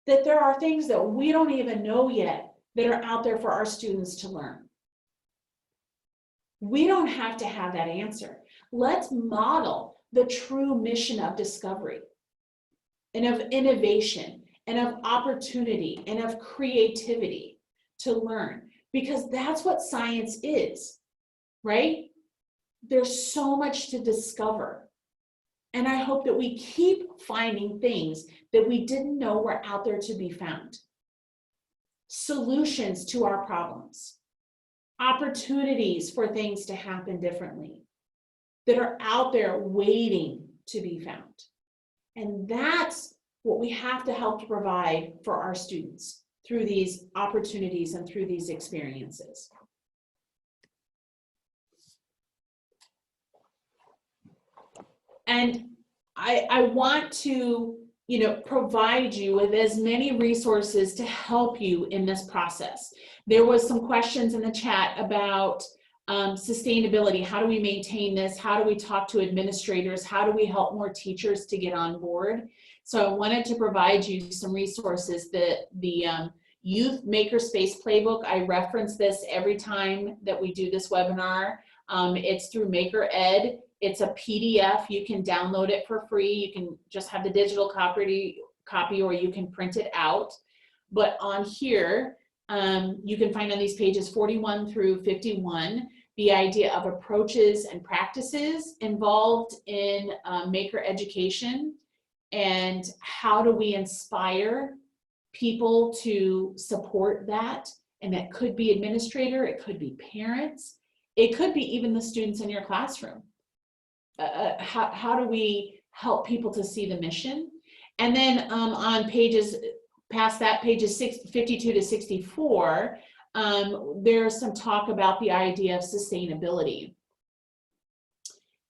That there are things that we don't even know yet that are out there for our students to learn. We don't have to have that answer. Let's model the true mission of discovery and of innovation and of opportunity and of creativity to learn, because that's what science is, right? There's so much to discover. And I hope that we keep finding things that we didn't know were out there to be found. Solutions to our problems, opportunities for things to happen differently that are out there waiting to be found. And that's what we have to help to provide for our students through these opportunities and through these experiences. And I want to, provide you with as many resources to help you in this process. There was some questions in the chat about sustainability. How do we maintain this? How do we talk to administrators? How do we help more teachers to get on board? So I wanted to provide you some resources. The Youth Makerspace Playbook, I reference this every time that we do this webinar. It's through Maker Ed. It's a PDF. You can download it for free. You can just have the digital copy or you can print it out. But on here, you can find on these pages 41 through 51 the idea of approaches and practices involved in maker education, and how do we inspire people to support that. And that could be administrator, it could be parents, it could be even the students in your classroom. How do we help people to see the mission? And then on pages past that, pages 52 to 64, there's some talk about the idea of sustainability.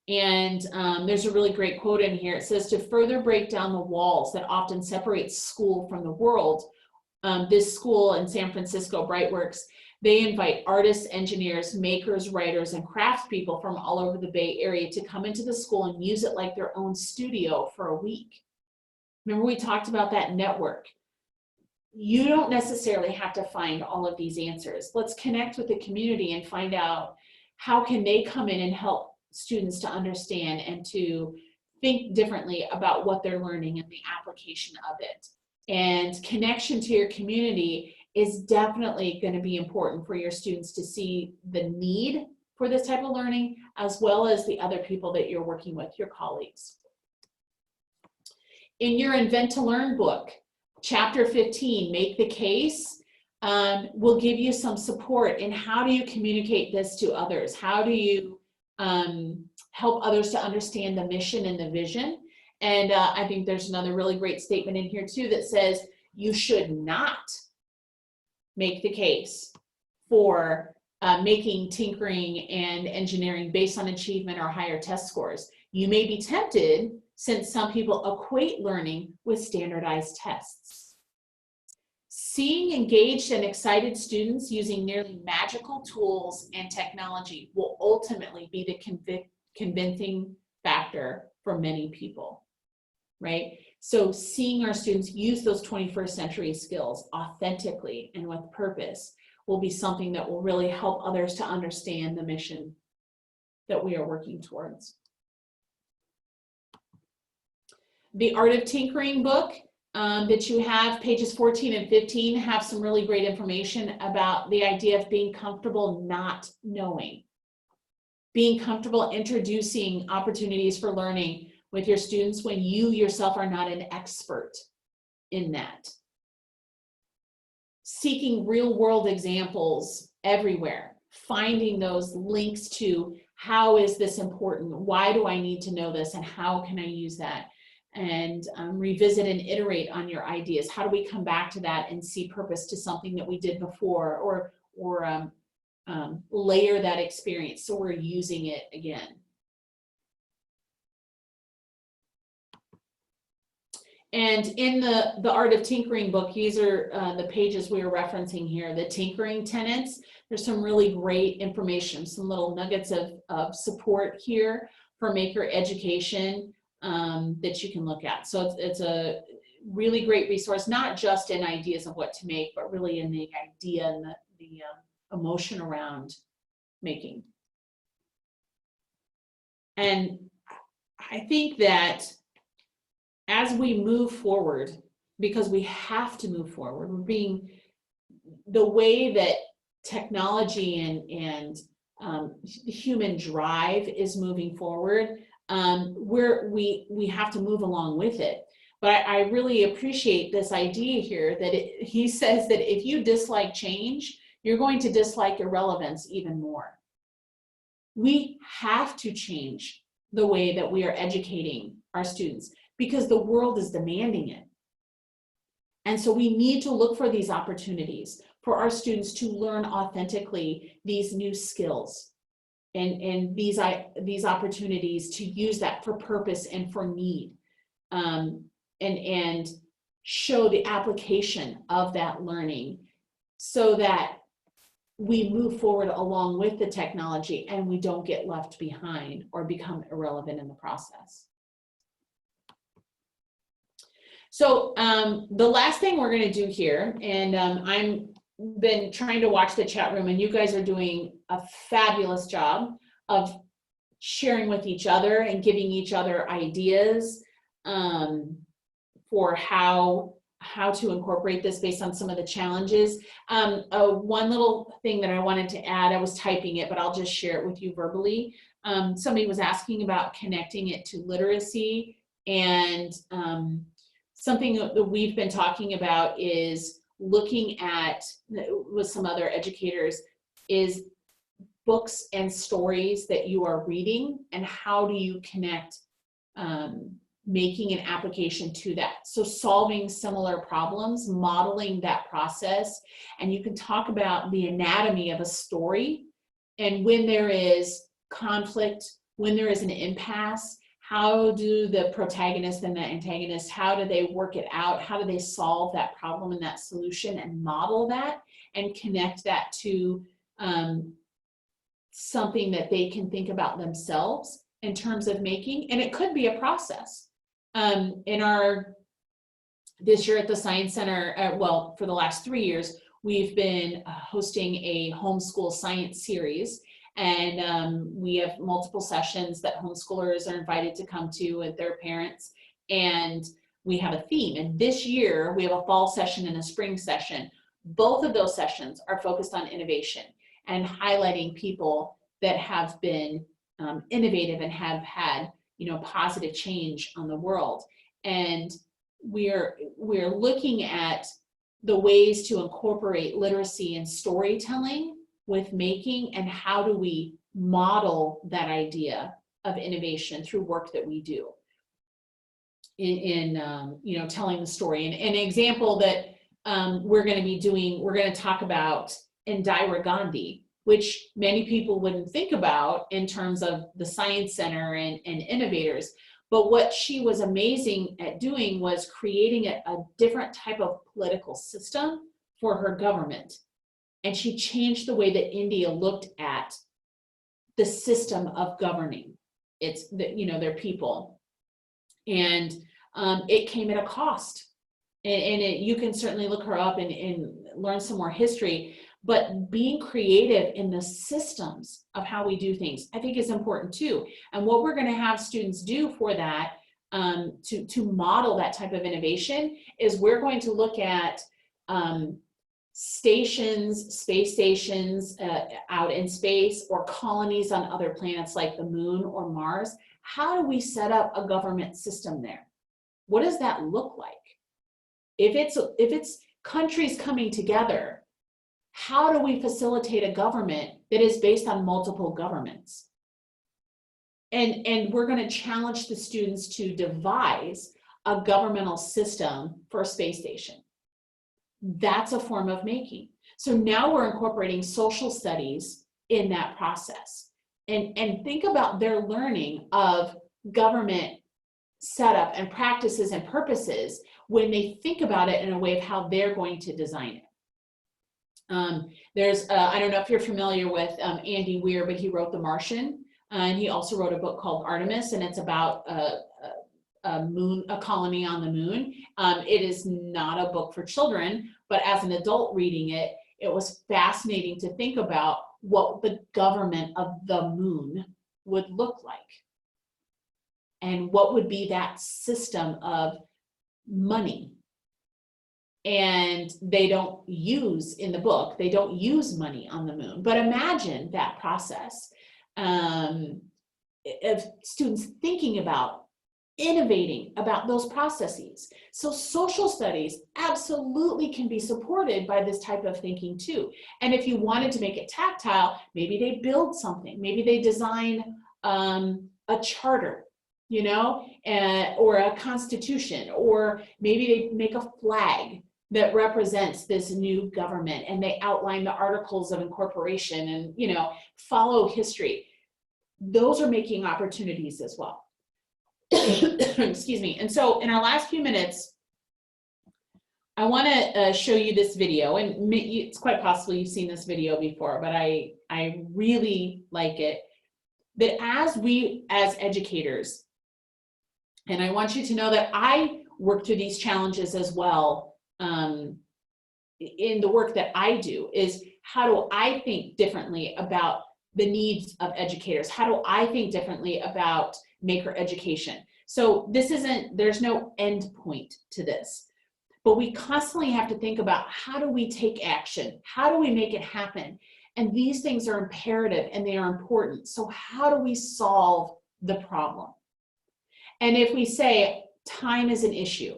And there's a really great quote in here. It says, to further break down the walls that often separate school from the world, this school in San Francisco, Brightworks, they invite artists, engineers, makers, writers, and craftspeople from all over the Bay Area to come into the school and use it like their own studio for a week. Remember, we talked about that network. You don't necessarily have to find all of these answers. Let's connect with the community and find out how can they come in and help students to understand and to think differently about what they're learning and the application of it. And connection to your community is definitely going to be important for your students to see the need for this type of learning, as well as the other people that you're working with, your colleagues. In your Invent to Learn book, chapter 15, Make the Case, will give you some support in how do you communicate this to others? How do you help others to understand the mission and the vision? And I think there's another really great statement in here too that says you should not make the case for making tinkering and engineering based on achievement or higher test scores. You may be tempted, since some people equate learning with standardized tests. Seeing engaged and excited students using nearly magical tools and technology will ultimately be the convincing factor for many people, right? So seeing our students use those 21st century skills authentically and with purpose will be something that will really help others to understand the mission that we are working towards. The Art of Tinkering book that you have, pages 14 and 15, have some really great information about the idea of being comfortable not knowing, being comfortable introducing opportunities for learning with your students when you yourself are not an expert in that. Seeking real world examples everywhere, finding those links to how is this important, why do I need to know this, and how can I use that? And revisit and iterate on your ideas. How do we come back to that and see purpose to something that we did before, or layer that experience so we're using it again. And in the Art of Tinkering book, these are the pages we are referencing here, the tinkering tenets. There's some really great information, some little nuggets of support here for maker education that you can look at. So it's a really great resource, not just in ideas of what to make, but really in the idea and the emotion around making. And I think that as we move forward, because we have to move forward, we're being, the way that technology and human drive is moving forward, we have to move along with it. But I really appreciate this idea here that he says that if you dislike change, you're going to dislike irrelevance even more. We have to change the way that we are educating our students because the world is demanding it. And so we need to look for these opportunities for our students to learn authentically these new skills and these opportunities to use that for purpose and for need, and show the application of that learning so that we move forward along with the technology and we don't get left behind or become irrelevant in the process. So the last thing we're going to do here, and I'm been trying to watch the chat room, and you guys are doing a fabulous job of sharing with each other and giving each other ideas for how to incorporate this based on some of the challenges. One little thing that I wanted to add, I was typing it, but I'll just share it with you verbally. Somebody was asking about connecting it to literacy, and something that we've been talking about is looking at, with some other educators, is books and stories that you are reading, and how do you connect making an application to that. So solving similar problems, modeling that process, and you can talk about the anatomy of a story, and when there is conflict, when there is an impasse, how do the protagonist and the antagonist, how do they work it out? How do they solve that problem and that solution, and model that and connect that to something that they can think about themselves in terms of making? And it could be a process. This year at the Science Center, well, for the last 3 years, we've been hosting a homeschool science series. And we have multiple sessions that homeschoolers are invited to come to with their parents. And we have a theme. And this year, we have a fall session and a spring session. Both of those sessions are focused on innovation and highlighting people that have been innovative and have had, positive change on the world. And we're looking at the ways to incorporate literacy and storytelling with making, and how do we model that idea of innovation through work that we do in telling the story. And an example that we're going to be doing, we're going to talk about Indira Gandhi, which many people wouldn't think about in terms of the Science Center and innovators. But what she was amazing at doing was creating a different type of political system for her government. And she changed the way that India looked at the system of governing their people. And it came at a cost. And you can certainly look her up and learn some more history. But being creative in the systems of how we do things, I think, is important too. And what we're going to have students do for that, to model that type of innovation, is we're going to look at space stations out in space, or colonies on other planets like the moon or Mars. How do we set up a government system there? What does that look like? If it's countries coming together, how do we facilitate a government that is based on multiple governments? And we're going to challenge the students to devise a governmental system for a space station. That's a form of making. So now we're incorporating social studies in that process. And think about their learning of government setup and practices and purposes when they think about it in a way of how they're going to design it. I don't know if you're familiar with Andy Weir, but he wrote The Martian, and he also wrote a book called Artemis, and it's about a colony on the moon. It is not a book for children, but as an adult reading it, it was fascinating to think about what the government of the moon would look like. And what would be that system of money. And they don't use, in the book, they don't use money on the moon. But imagine that process of students thinking about innovating about those processes. So social studies absolutely can be supported by this type of thinking too. And if you wanted to make it tactile, maybe they build something, maybe they design a charter, you know, or a constitution, or maybe they make a flag that represents this new government, and they outline the articles of incorporation and, you know, follow history. Those are making opportunities as well. Excuse me. And so in our last few minutes, I want to show you this video, and it's quite possible you've seen this video before, but I really like it. That as educators, and I want you to know that I work through these challenges as well in the work that I do, is how do I think differently about the needs of educators? How do I think differently about maker education? So there's no end point to this, but we constantly have to think about how do we take action? How do we make it happen? And these things are imperative and they are important. So how do we solve the problem? And if we say time is an issue,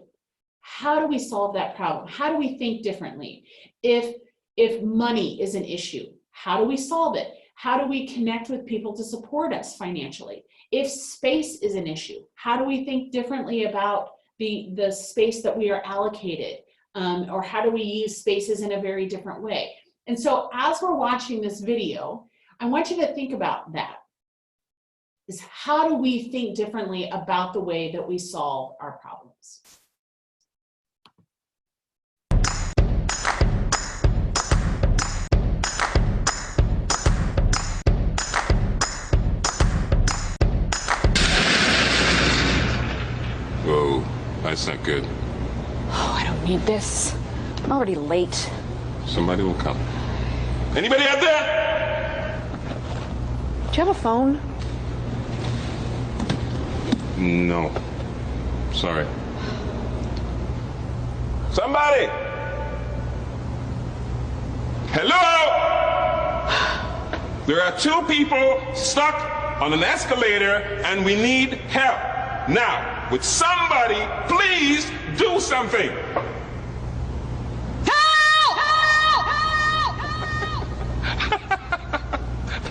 how do we solve that problem? How do we think differently? If money is an issue, how do we solve it? How do we connect with people to support us financially? If space is an issue, how do we think differently about the space that we are allocated? Or how do we use spaces in a very different way? And so as we're watching this video, I want you to think about that. Is how do we think differently about the way that we solve our problems? Whoa, that's not good. Oh, I don't need this. I'm already late. Somebody will come. Anybody out there? Do you have a phone? No. Sorry. Somebody! Hello? There are two people stuck on an escalator and we need help. Now, would somebody please do something? Help!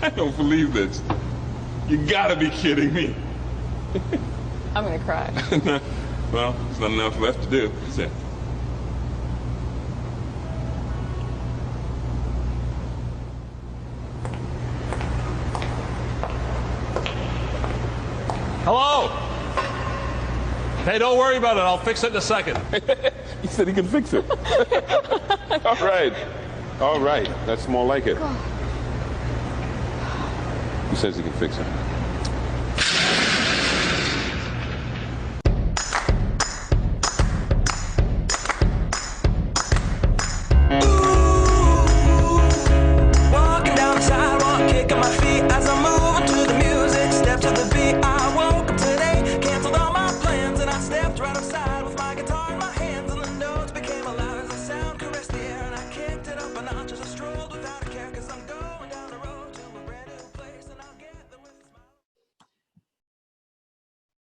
I don't believe this. You gotta be kidding me. I'm gonna cry. Well, there's not enough left to do, is it? Hello? Hey, don't worry about it. I'll fix it in a second. He said he can fix it. All right. All right. That's more like it. He says he can fix it. Walking down the sidewalk, kicking my feet as I'm moving to the music. Step to the beat. I woke up today, canceled all my plans, and I stepped right outside with my guitar in my hands, and the notes became alive as the sound caressed the air, and I kicked it up a notch as I strolled without a care, 'cause I'm going down the road to a brand new place, and I'll get there with a smile.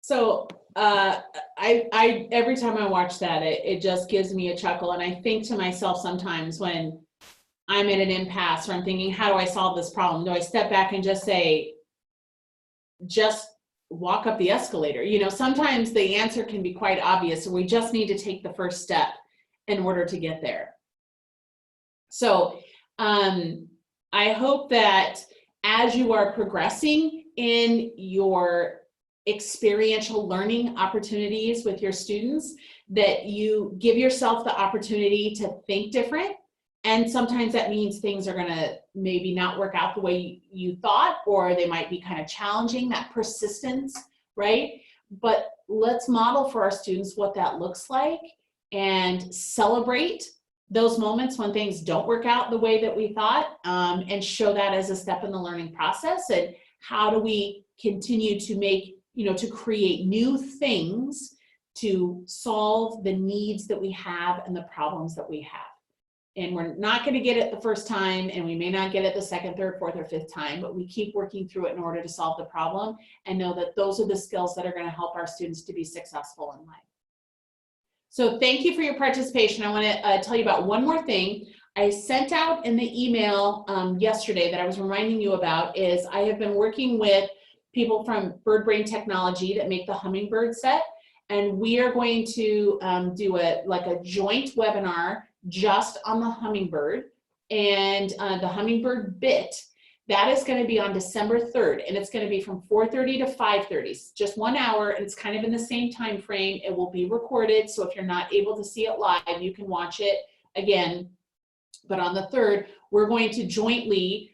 So I every time I watch that, it just gives me a chuckle, and I think to myself sometimes when I'm in an impasse or I'm thinking, how do I solve this problem? Do I step back and just say, just walk up the escalator? You know, sometimes the answer can be quite obvious, so we just need to take the first step in order to get there. So I hope that as you are progressing in your experiential learning opportunities with your students, that you give yourself the opportunity to think different. And sometimes that means things are gonna maybe not work out the way you thought, or they might be kind of challenging, that persistence, right? But let's model for our students what that looks like and celebrate those moments when things don't work out the way that we thought, and show that as a step in the learning process. And how do we continue to make, to create new things to solve the needs that we have and the problems that we have. And we're not going to get it the first time, and we may not get it the second, third, fourth, or fifth time, but we keep working through it in order to solve the problem, and know that those are the skills that are going to help our students to be successful in life. So thank you for your participation. I want to tell you about one more thing. I sent out in the email yesterday that I was reminding you about is I have been working with people from Bird Brain Technology that make the Hummingbird set, and we are going to do a joint webinar just on the Hummingbird and the Hummingbird bit. That is going to be on December 3rd, and it's going to be from 4:30 to 5:30, just 1 hour, and it's kind of in the same time frame. It will be recorded, so if you're not able to see it live, you can watch it again. But on the 3rd, we're going to jointly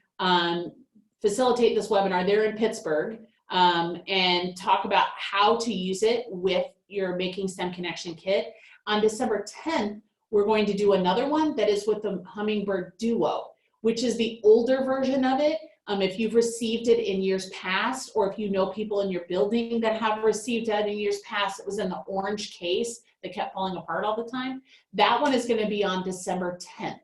facilitate this webinar there in Pittsburgh, and talk about how to use it with your Making STEM Connection kit. On December 10th, we're going to do another one that is with the Hummingbird Duo, which is the older version of it. If you've received it in years past, or if you know people in your building that have received it in years past, it was in the orange case that kept falling apart all the time. That one is going to be on December 10th.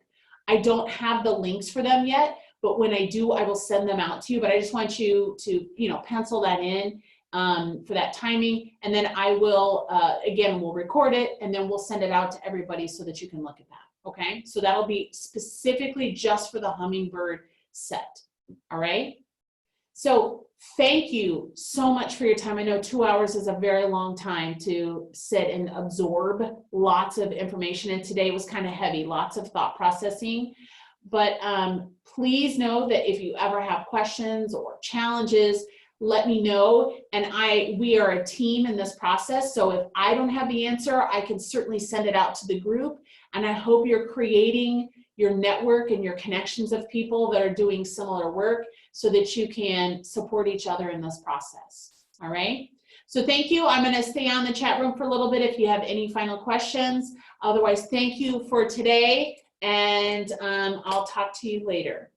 I don't have the links for them yet, but when I do, I will send them out to you. But I just want you to, pencil that in for that timing. And then I will, again, we'll record it, and then we'll send it out to everybody so that you can look at that. Okay, so that'll be specifically just for the Hummingbird set. All right. So thank you so much for your time. I know 2 hours is a very long time to sit and absorb lots of information. And today was kind of heavy, lots of thought processing. But please know that if you ever have questions or challenges, let me know. And we are a team in this process. So if I don't have the answer, I can certainly send it out to the group. And I hope you're creating your network and your connections of people that are doing similar work so that you can support each other in this process. All right. So thank you. I'm going to stay on the chat room for a little bit if you have any final questions. Otherwise, thank you for today. And I'll talk to you later.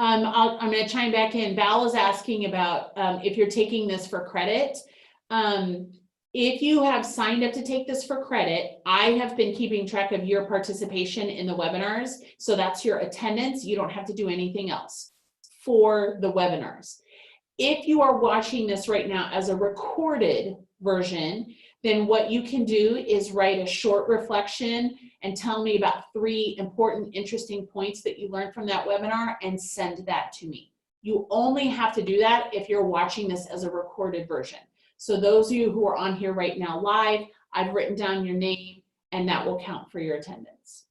I'm going to chime back in. Val is asking about if you're taking this for credit. If you have signed up to take this for credit, I have been keeping track of your participation in the webinars. So that's your attendance. You don't have to do anything else for the webinars. If you are watching this right now as a recorded version, then what you can do is write a short reflection and tell me about 3 important, interesting points that you learned from that webinar and send that to me. You only have to do that if you're watching this as a recorded version. So those of you who are on here right now live, I've written down your name and that will count for your attendance.